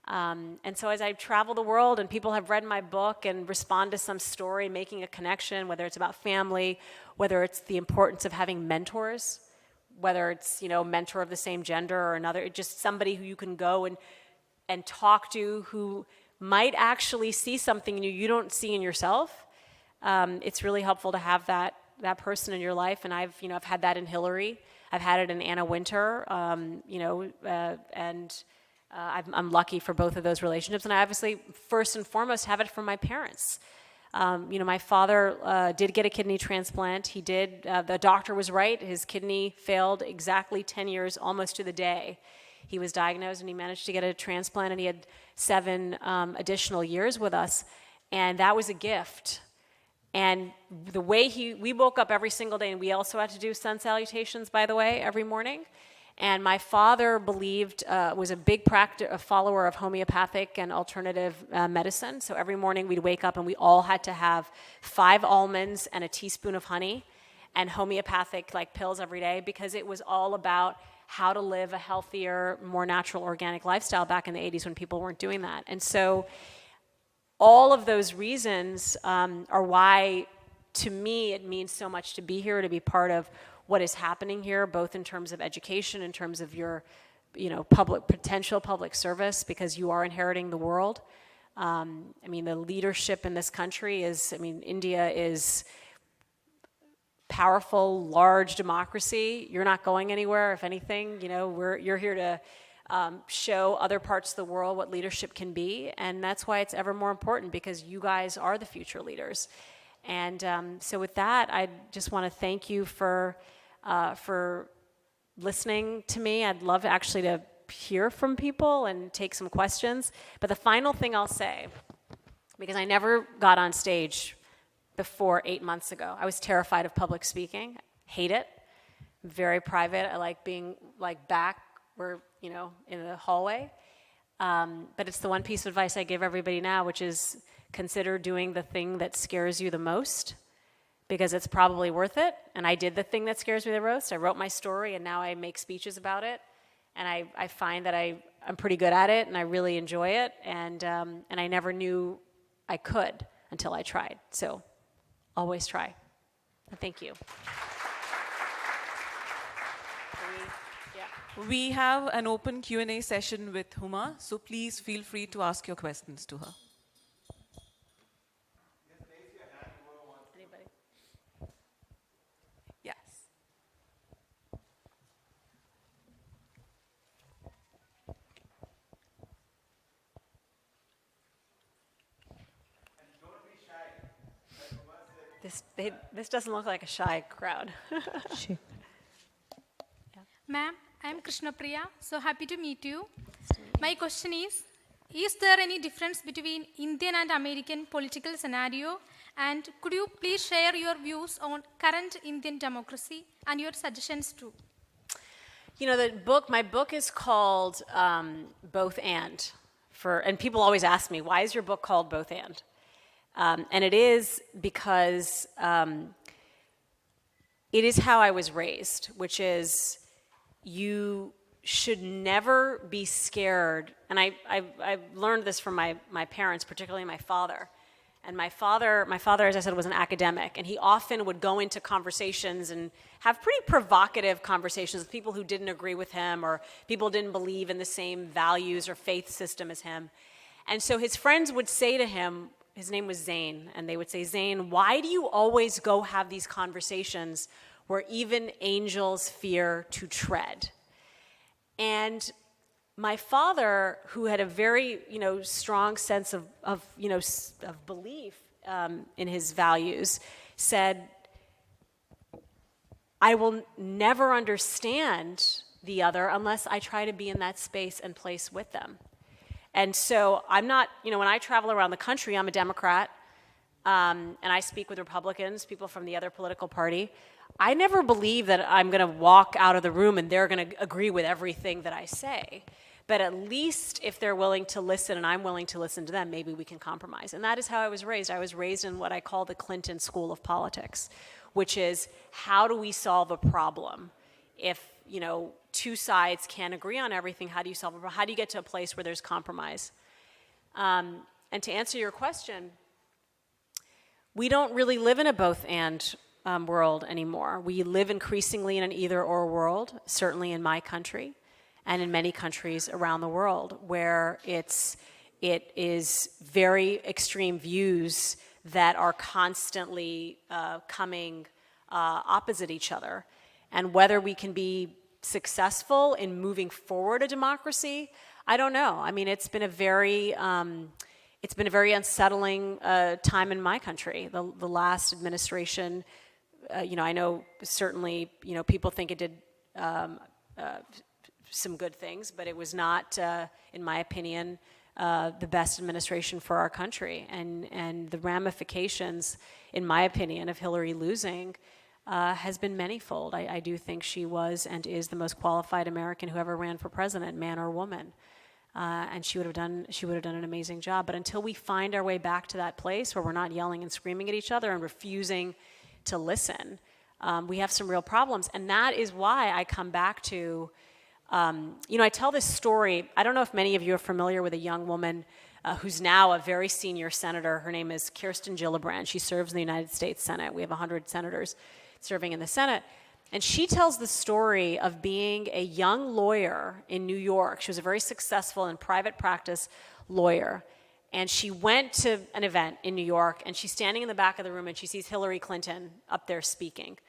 O: And so as I travel the world and people have read my book and respond to some story, making a connection, whether it's about family, whether it's the importance of having mentors, whether it's, a mentor of the same gender or another, just somebody who you can go and talk to who might actually see something you don't see in yourself. It's really helpful to have that person in your life. And I've had that in Hillary. I've had it in Anna Wintour, and I'm lucky for both of those relationships. And I obviously, first and foremost, have it from my parents. My father did get a kidney transplant. He did. The doctor was right. His kidney failed exactly 10 years, almost to the day. He was diagnosed, and he managed to get a transplant, and he had 7 additional years with us. And that was a gift. And the way we woke up every single day, and we also had to do sun salutations, by the way, every morning. And my father was a big follower of homeopathic and alternative medicine. So every morning we'd wake up and we all had to have 5 almonds and a teaspoon of honey and homeopathic pills every day, because it was all about how to live a healthier, more natural, organic lifestyle back in the 80s when people weren't doing that. And so all of those reasons are why, to me, it means so much to be here, to be part of what is happening here, both in terms of education, in terms of your, potential public service, because you are inheriting the world. The leadership in this country India is powerful, large democracy. You're not going anywhere. If anything, you're here to show other parts of the world what leadership can be, and that's why it's ever more important, because you guys are the future leaders. And so with that, I just want to thank you for listening to me. I'd love actually to hear from people and take some questions. But the final thing I'll say, because I never got on stage before 8 months ago. I was terrified of public speaking. Hate it. Very private. I like being back where, in the hallway. But it's the one piece of advice I give everybody now, which is consider doing the thing that scares you the most, because it's probably worth it. And I did the thing that scares me the most. I wrote my story, and now I make speeches about it. And I find that I'm pretty good at it, and I really enjoy it. And I never knew I could until I tried. So always try. And thank you.
A: We have an open Q&A session with Huma, so please feel free to ask your questions to her.
O: Anybody?
A: Yes.
O: This doesn't look like a shy crowd.
P: Ma'am, I am Krishna Priya, so happy to meet you. My question is there any difference between Indian and American political scenario? And could you please share your views on current Indian democracy and your suggestions too?
O: You know, my book is called Both And. And people always ask me, why is your book called Both And? And it is because it is how I was raised, which is you should never be scared. And I've learned this from my parents, particularly my father. And my father, as I said, was an academic, and he often would go into conversations and have pretty provocative conversations with people who didn't agree with him or people who didn't believe in the same values or faith system as him. And so his friends would say to him, his name was Zane, and they would say, Zane, why do you always go have these conversations where even angels fear to tread? And my father, who had a very, strong sense of belief in his values, said, I will never understand the other unless I try to be in that space and place with them. And so I'm not, when I travel around the country, I'm a Democrat, and I speak with Republicans, people from the other political party. I never believe that I'm going to walk out of the room and they're going to agree with everything that I say. But at least if they're willing to listen and I'm willing to listen to them, maybe we can compromise. And that is how I was raised. I was raised in what I call the Clinton School of Politics, which is how do we solve a problem? If, two sides can't agree on everything, how do you solve a problem? How do you get to a place where there's compromise? And to answer your question, we don't really live in a both-and world anymore. We live increasingly in an either-or world, certainly in my country, and in many countries around the world, where it is very extreme views that are constantly coming opposite each other. And whether we can be successful in moving forward a democracy, I don't know. I mean, it's been a very unsettling time in my country. The last administration, I know certainly, people think it did some good things, but it was not, in my opinion, the best administration for our country. And the ramifications, in my opinion, of Hillary losing has been manyfold. I do think she was and is the most qualified American who ever ran for president, man or woman. And she would have done an amazing job. But until we find our way back to that place where we're not yelling and screaming at each other and refusing to listen, we have some real problems. And that is why I come back to, I tell this story. I don't know if many of you are familiar with a young woman who's now a very senior senator. Her name is Kirsten Gillibrand. She serves in the United States Senate. We have 100 senators serving in the Senate. And she tells the story of being a young lawyer in New York. She was a very successful and private practice lawyer. And she went to an event in New York, and she's standing in the back of the room, and she sees Hillary Clinton up there speaking.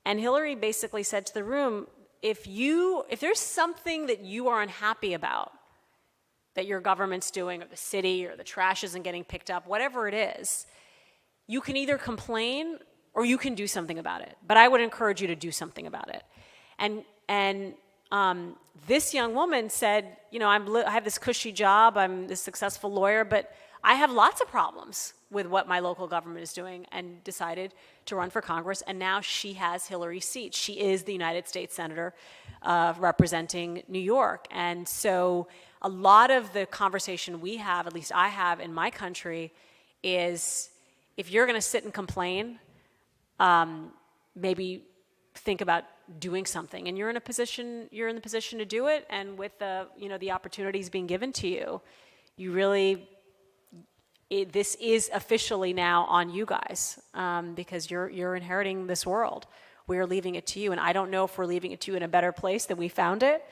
O: And Hillary basically said to the room, if there's something that you are unhappy about, that your government's doing, or the city, or the trash isn't getting picked up, whatever it is, you can either complain or you can do something about it. But I would encourage you to do something about it. And this young woman said, I have this cushy job, I'm this successful lawyer, but I have lots of problems with what my local government is doing, and decided to run for Congress. And now she has Hillary's seat. She is the United States Senator representing New York. And so a lot of the conversation we have, at least I have in my country, is if you're going to sit and complain, maybe think about doing something. And you're in the position to do it. And with the opportunities being given to you, you really this is officially now on you guys, because you're inheriting this world. We're leaving it to you, and I don't know if we're leaving it to you in a better place than we found it,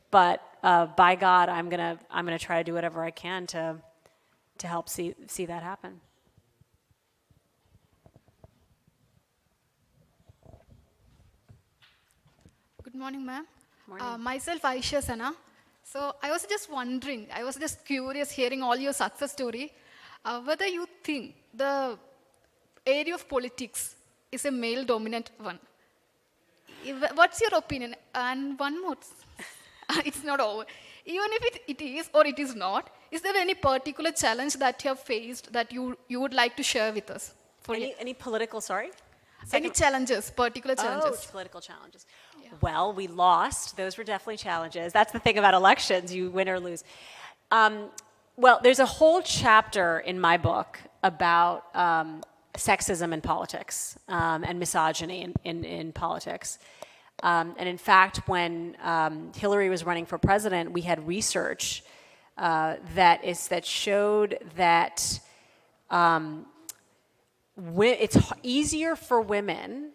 O: but by God, I'm gonna try to do whatever I can to help see that happen.
Q: Good morning, ma'am. Myself, Aisha Sana. So I was just wondering, I was just curious hearing all your success story, whether you think the area of politics is a male-dominant one. What's your opinion? And one more, it's not over. Even if it is or it is not, is there any particular challenge that you have faced that you would like to share with us?
O: Any political, sorry?
Q: Any challenges, particular challenges?
O: Oh, political challenges. Yeah. Well, we lost. Those were definitely challenges. That's the thing about elections, you win or lose. Well, there's a whole chapter in my book about sexism in politics and misogyny in politics. And in fact, when Hillary was running for president, we had research that showed that it's easier for women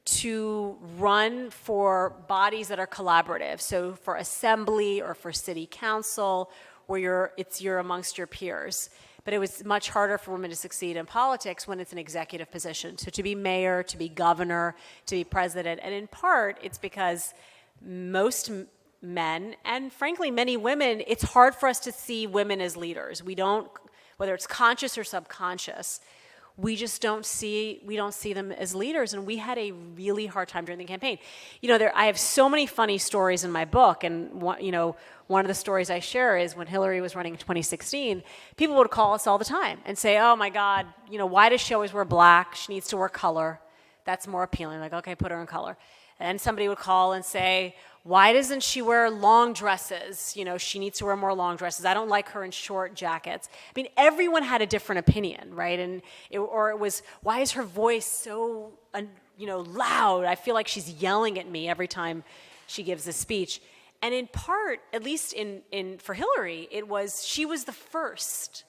O: to run for bodies that are collaborative. So for assembly or for city council, where you're amongst your peers. But it was much harder for women to succeed in politics when it's an executive position. So to be mayor, to be governor, to be president. And in part, it's because most men, and frankly many women, it's hard for us to see women as leaders. We don't, whether it's conscious or subconscious, we just don't see them as leaders, and we had a really hard time during the campaign. I have so many funny stories in my book, and one of the stories I share is when Hillary was running in 2016, people would call us all the time and say, oh my God, why does she always wear black? She needs to wear color. That's more appealing. Like, okay, put her in color. And somebody would call and say, why doesn't she wear long dresses? She needs to wear more long dresses. I don't like her in short jackets. I mean, everyone had a different opinion, right? And it was, why is her voice so, loud? I feel like she's yelling at me every time she gives a speech. And in part, at least for Hillary, she was the first,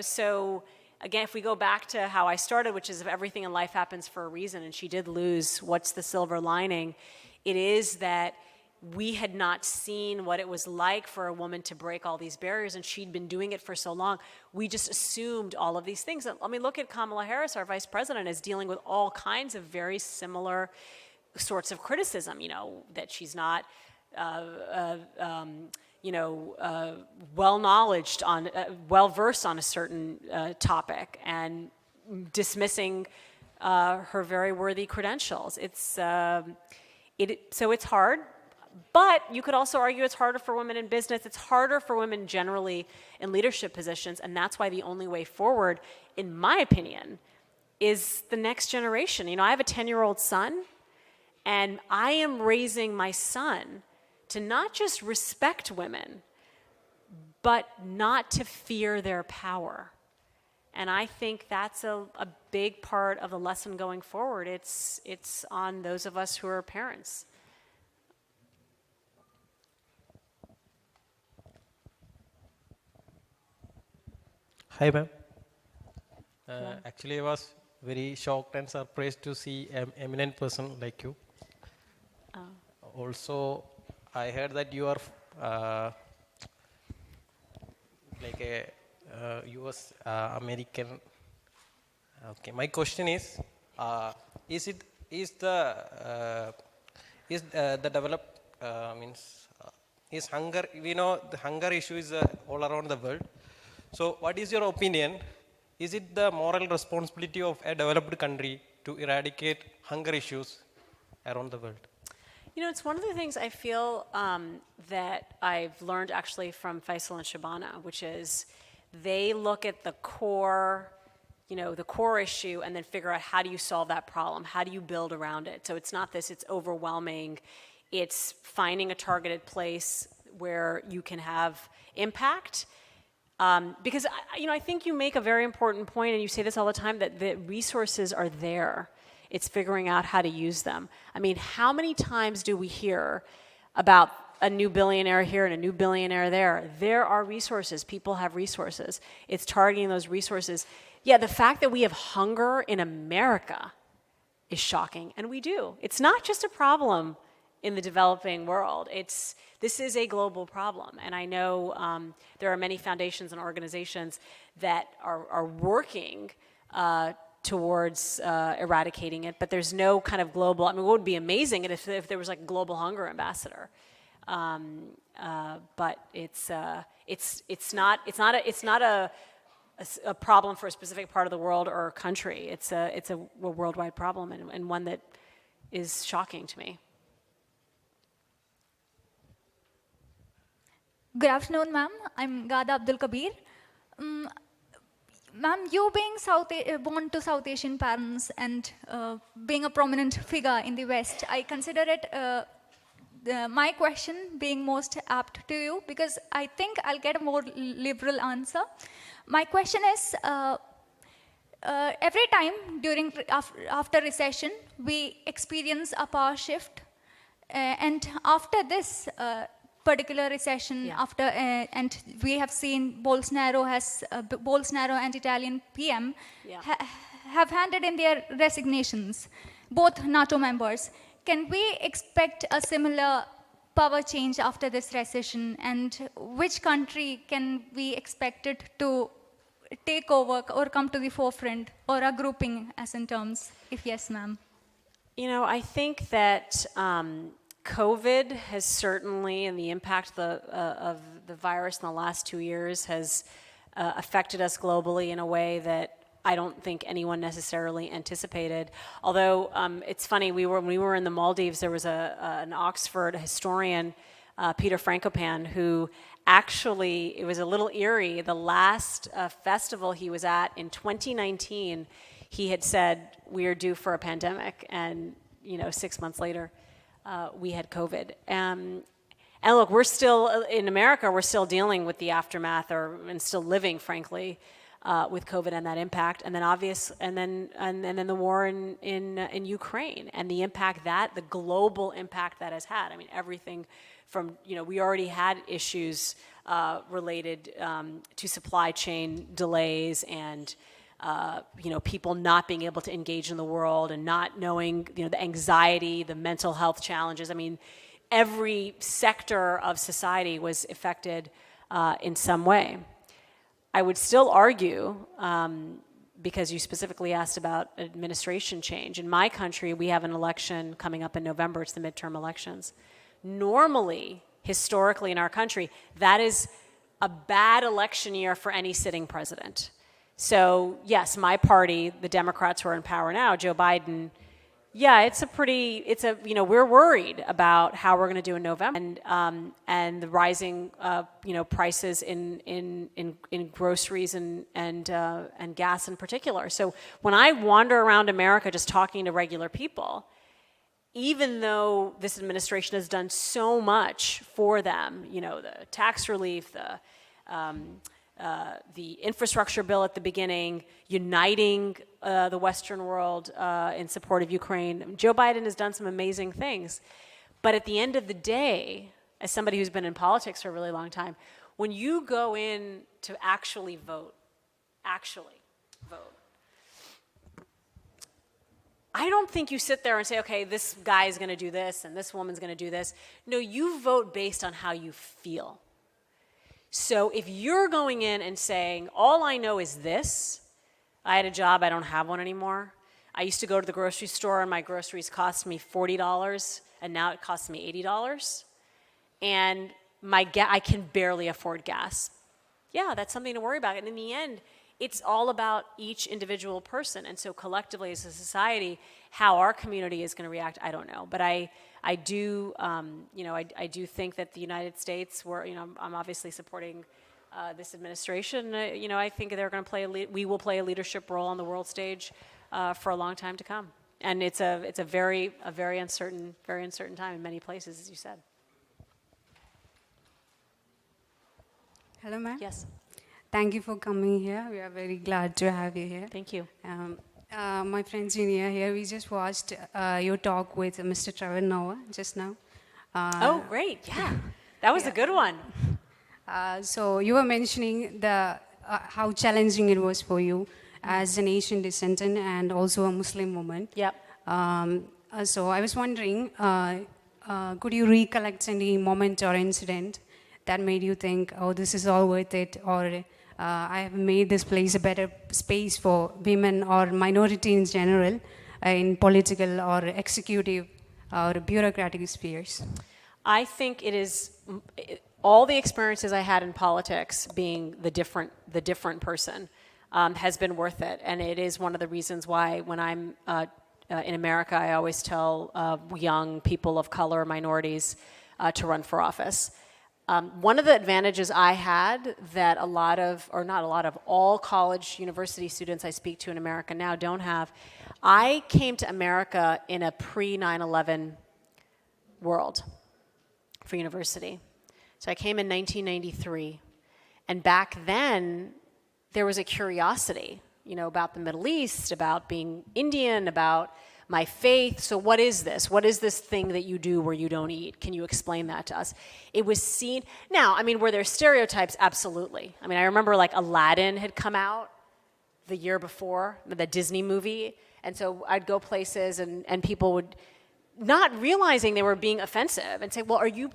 O: so again, if we go back to how I started, which is if everything in life happens for a reason, and she did lose, what's the silver lining? It is that we had not seen what it was like for a woman to break all these barriers, and she'd been doing it for so long. We just assumed all of these things. I mean, look at Kamala Harris, our vice president, is dealing with all kinds of very similar sorts of criticism, that she's not well-versed on a certain topic, and dismissing her very worthy credentials. So it's hard, but you could also argue it's harder for women in business. It's harder for women generally in leadership positions, and that's why the only way forward, in my opinion, is the next generation. I have a 10-year-old son, and I am raising my son to not just respect women, but not to fear their power. And I think that's a big part of the lesson going forward. It's on those of us who are parents.
R: Hi, ma'am. Actually, I was very shocked and surprised to see an eminent person like you. Also, I heard that you are like a US American. Okay, my question is is hunger? We know the hunger issue is all around the world. So, what is your opinion? Is it the moral responsibility of a developed country to eradicate hunger issues around the world?
O: It's one of the things I feel that I've learned actually from Faisal and Shabana, which is they look at the core issue and then figure out how do you solve that problem? How do you build around it? So it's not it's overwhelming. It's finding a targeted place where you can have impact. Because, I think you make a very important point, and you say this all the time, that the resources are there. It's figuring out how to use them. I mean, how many times do we hear about a new billionaire here and a new billionaire there. There are resources. People have resources. It's targeting those resources. Yeah, the fact that we have hunger in America is shocking, and we do. It's not just a problem in the developing world. This is a global problem, and I know there are many foundations and organizations that are working towards eradicating it, but there's no kind of global, I mean, what would be amazing if there was like a global hunger ambassador. But it's not a problem for a specific part of the world or a country. It's a worldwide problem, and one that is shocking to me.
S: Good afternoon, ma'am. I'm Gada Abdul Kabir. Ma'am, you being born to South Asian parents and being a prominent figure in the West, I consider it my question being most apt to you, because I think I'll get a more liberal answer. My question is, every time after recession, we experience a power shift, and after this particular recession, and we have seen Bolsonaro and Italian PM have handed in their resignations, both NATO members. Can we expect a similar power change after this recession, and which country can we expect it to take over or come to the forefront, or a grouping as in terms, if yes, ma'am?
O: You know, I think that COVID has certainly, and the impact of the virus in the last 2 years has affected us globally in a way that I don't think anyone necessarily anticipated. Although it's funny, when we were in the Maldives, there was an Oxford historian, Peter Frankopan, who actually, it was a little eerie, the last festival he was at in 2019, he had said, we are due for a pandemic, and 6 months later, we had COVID. And look, we're still, in America, we're still dealing with the aftermath, and still living, frankly, with COVID and that impact, and then and then the war in Ukraine and the impact the global impact that has had. I mean, everything from we already had issues related to supply chain delays and people not being able to engage in the world and not knowing the anxiety, the mental health challenges. I mean, every sector of society was affected in some way. I would still argue, because you specifically asked about administration change. In my country, we have an election coming up in November. It's the midterm elections. Normally, historically in our country, that is a bad election year for any sitting president. So yes, my party, the Democrats who are in power now, Joe Biden, we're worried about how we're going to do in November, and the rising prices in groceries and gas in particular. So when I wander around America just talking to regular people, even though this administration has done so much for them, the tax relief, the infrastructure bill at the beginning, uniting the Western world in support of Ukraine. Joe Biden has done some amazing things. But at the end of the day, as somebody who's been in politics for a really long time, when you go in to actually vote, I don't think you sit there and say, okay, this guy is going to do this and this woman's going to do this. No, you vote based on how you feel. So if you're going in and saying, all I know is this, I had a job, I don't have one anymore. I used to go to the grocery store and my groceries cost me $40 and now it costs me $80. And I can barely afford gas. Yeah, that's something to worry about. And in the end, it's all about each individual person. And so collectively as a society, how our community is going to react, I don't know. But I do, I do think that the United States, I'm obviously supporting this administration. I think they're going to we will play a leadership role on the world stage for a long time to come. And it's a very uncertain time in many places, as you said.
T: Hello, ma'am.
O: Yes.
T: Thank you for coming here. We are very glad to have you here.
O: Thank you.
T: My friend Junior here, we just watched your talk with Mr. Trevor Noah just now.
O: Oh, great. Yeah. That was a good one.
T: So you were mentioning the how challenging it was for you as an Asian descendant and also a Muslim woman.
O: Yep.
T: So I was wondering, could you recollect any moment or incident that made you think, oh, this is all worth it, or I have made this place a better space for women or minority in general in political or executive or bureaucratic spheres?
O: I think it is all the experiences I had in politics, being the different person, has been worth it, and it is one of the reasons why when I'm in America, I always tell young people of color, minorities, to run for office. One of the advantages I had that all college, university students I speak to in America now don't have, I came to America in a pre-9/11 world for university. So I came in 1993, and back then there was a curiosity, about the Middle East, about being Indian, about my faith. So what is this? What is this thing that you do where you don't eat? Can you explain that to us? It was seen. Now, were there stereotypes? Absolutely. I remember Aladdin had come out the year before, the Disney movie, and so I'd go places and people would, not realizing they were being offensive, and say, well, are you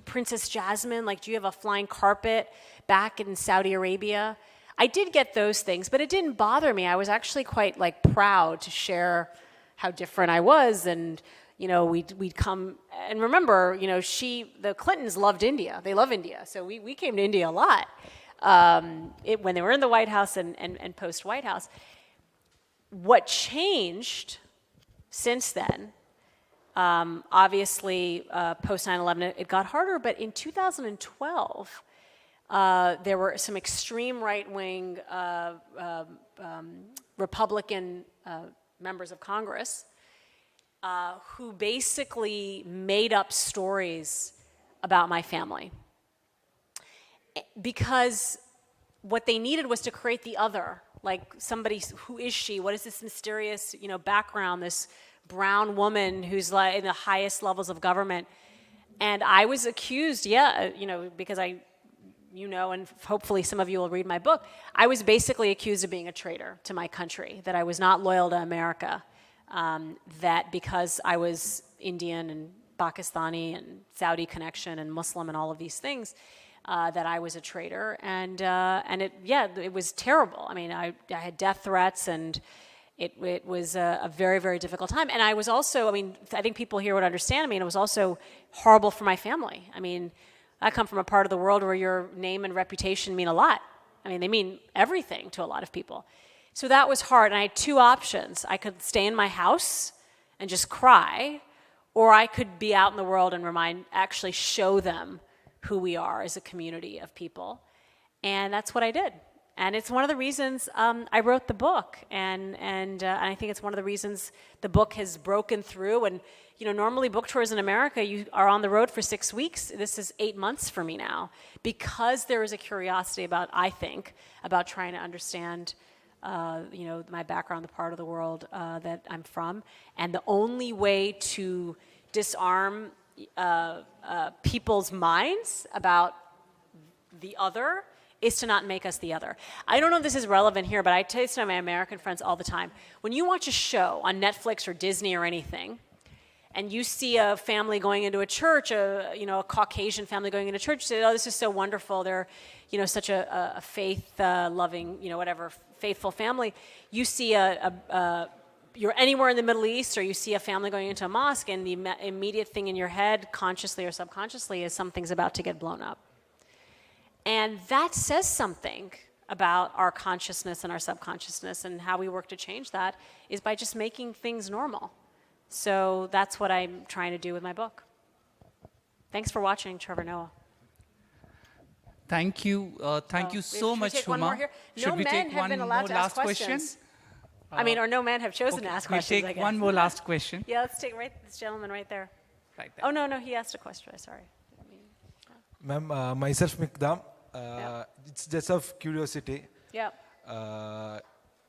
O: Princess Jasmine? Do you have a flying carpet back in Saudi Arabia? I did get those things, but it didn't bother me. I was actually quite proud to share how different I was, and we'd come, and remember, the Clintons loved India. They love India, so we came to India a lot when they were in the White House and post White House. What changed since then? Obviously, post 9/11, it got harder, but in 2012, there were some extreme right-wing Republican members of Congress who basically made up stories about my family. Because what they needed was to create the other, somebody, who is she? What is this mysterious, background, this brown woman who's in the highest levels of government? And I was accused, because and hopefully some of you will read my book, I was basically accused of being a traitor to my country, that I was not loyal to America, that because I was Indian and Pakistani and Saudi connection and Muslim and all of these things, that I was a traitor. And it was terrible. I had death threats, and it was a very, very difficult time. And I was also, I think people here would understand, it was also horrible for my family. I come from a part of the world where your name and reputation mean a lot. They mean everything to a lot of people. So that was hard, and I had two options. I could stay in my house and just cry, or I could be out in the world and actually show them who we are as a community of people. And that's what I did. And it's one of the reasons I wrote the book, and I think it's one of the reasons the book has broken through. And normally book tours in America, you are on the road for 6 weeks. This is 8 months for me now, because there is a curiosity about trying to understand, my background, the part of the world that I'm from, and the only way to disarm people's minds about the other is to not make us the other. I don't know if this is relevant here, but I tell this to my American friends all the time. When you watch a show on Netflix or Disney or anything, and you see a family going into a church, a Caucasian family going into church, you say, oh, this is so wonderful. They're, such a faith-loving, faithful family. You see you're anywhere in the Middle East, or you see a family going into a mosque, and the immediate thing in your head, consciously or subconsciously, is something's about to get blown up. And that says something about our consciousness and our subconsciousness, and how we work to change that is by just making things normal. So that's what I'm trying to do with my book. Thanks for watching, Trevor Noah.
U: Thank you. Thank you so much, Huma.
O: No men have been allowed to ask questions. Or no men have chosen to ask questions,
U: We'll take one more last question.
O: Yeah, let's take this gentleman right there. Right there. Oh, no, he asked a question. Sorry.
V: Ma'am, myself, Mikdam. It's just of curiosity.
O: Yeah.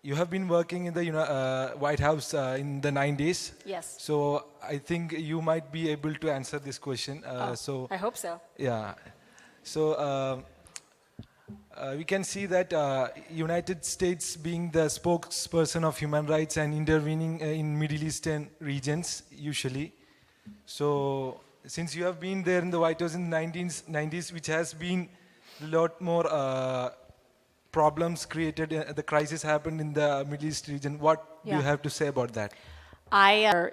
V: you have been working in the White House in the 90s.
O: Yes.
V: So I think you might be able to answer this question.
O: I hope so.
V: Yeah. So we can see that United States being the spokesperson of human rights and intervening in Middle Eastern regions usually. So since you have been there in the White House in the 90s, which has been a lot more problems created, the crisis happened in the Middle East region. What do you have to say about that?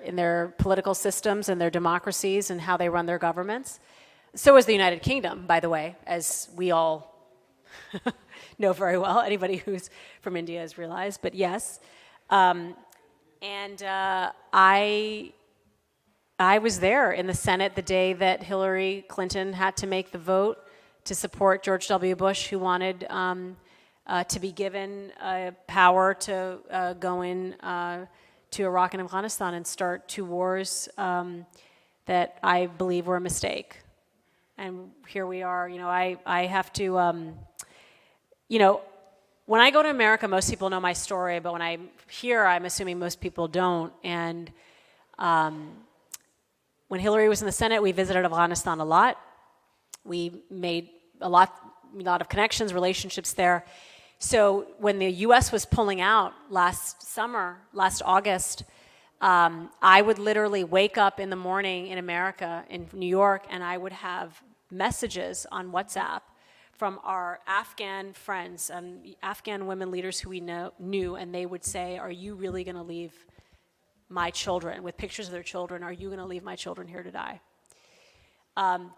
O: In their political systems and their democracies and how they run their governments. So is the United Kingdom, by the way, as we all know very well. Anybody who's from India has realized, but yes. I was there in the Senate the day that Hillary Clinton had to make the vote to support George W. Bush, who wanted to be given power to go in to Iraq and Afghanistan and start two wars that I believe were a mistake. And here we are. I have to, when I go to America, most people know my story, but when I'm here, I'm assuming most people don't. And when Hillary was in the Senate, we visited Afghanistan a lot. We made a lot of connections, relationships there. So when the U.S. was pulling out last August, I would literally wake up in the morning in America, in New York, and I would have messages on WhatsApp from our Afghan friends and Afghan women leaders who we knew, and they would say, "Are you really going to leave my children?" with pictures of their children, "Are you going to leave my children here to die?"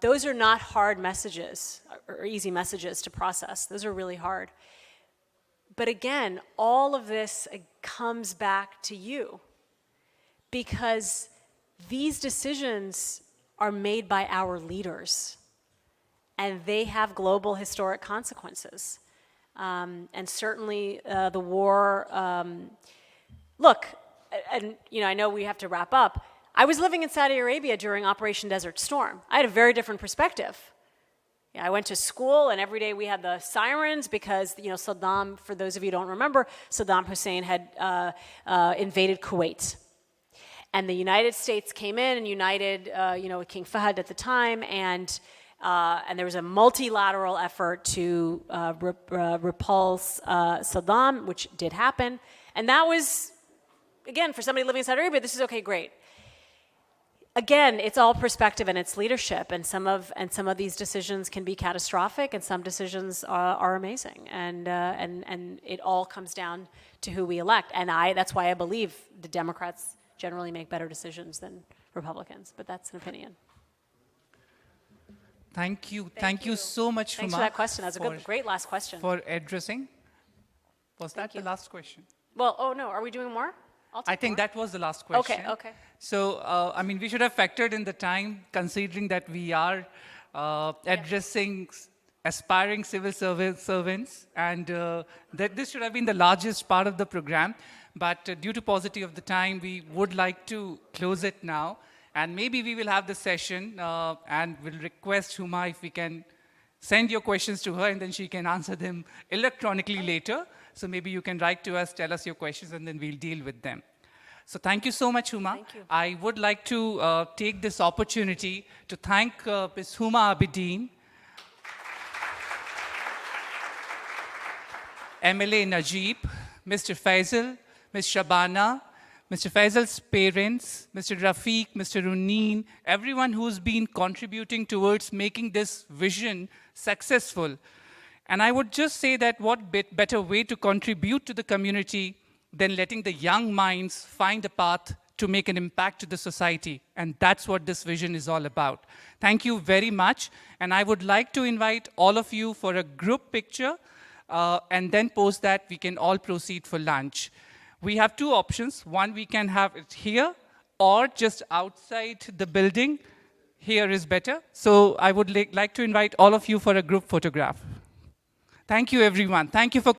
O: Those are not hard messages or easy messages to process. Those are really hard. But again, all of this comes back to you, because these decisions are made by our leaders, and they have global historic consequences. And certainly the war, look, and I know we have to wrap up. I was living in Saudi Arabia during Operation Desert Storm. I had a very different perspective. I went to school, and every day we had the sirens because, Saddam, for those of you who don't remember, Saddam Hussein had invaded Kuwait. And the United States came in and united, King Fahd at the time, and there was a multilateral effort to repulse Saddam, which did happen. And that was, again, for somebody living in Saudi Arabia, this is okay, great. Again, it's all perspective and it's leadership, and some of these decisions can be catastrophic, and some decisions are amazing, and it all comes down to who we elect. And that's why I believe the Democrats generally make better decisions than Republicans, but that's an opinion.
U: Thank you so much,
O: Thanks for that question. That's a great last question.
U: For addressing. Was that the last question?
O: Well, oh no, are we doing more?
U: I think that was the last question.
O: Okay.
U: So, we should have factored in the time, considering that we are addressing aspiring civil servants, and that this should have been the largest part of the program. But due to paucity of the time, we would like to close it now. And maybe we will have the session, and we'll request Huma if we can send your questions to her, and then she can answer them electronically later. So maybe you can write to us, tell us your questions, and then we'll deal with them. So thank you so much, Huma.
O: Thank you.
U: I would like to take this opportunity to thank Ms. Huma Abedin, MLA Najeeb, Mr. Faisal, Ms. Shabana, Mr. Faisal's parents, Mr. Rafiq, Mr. Runeen, everyone who's been contributing towards making this vision successful. And I would just say that what better way to contribute to the community than letting the young minds find a path to make an impact to the society. And that's what this vision is all about. Thank you very much. And I would like to invite all of you for a group picture, and then post that we can all proceed for lunch. We have two options. One, we can have it here or just outside the building. Here is better. So I would like to invite all of you for a group photograph. Thank you, everyone. Thank you for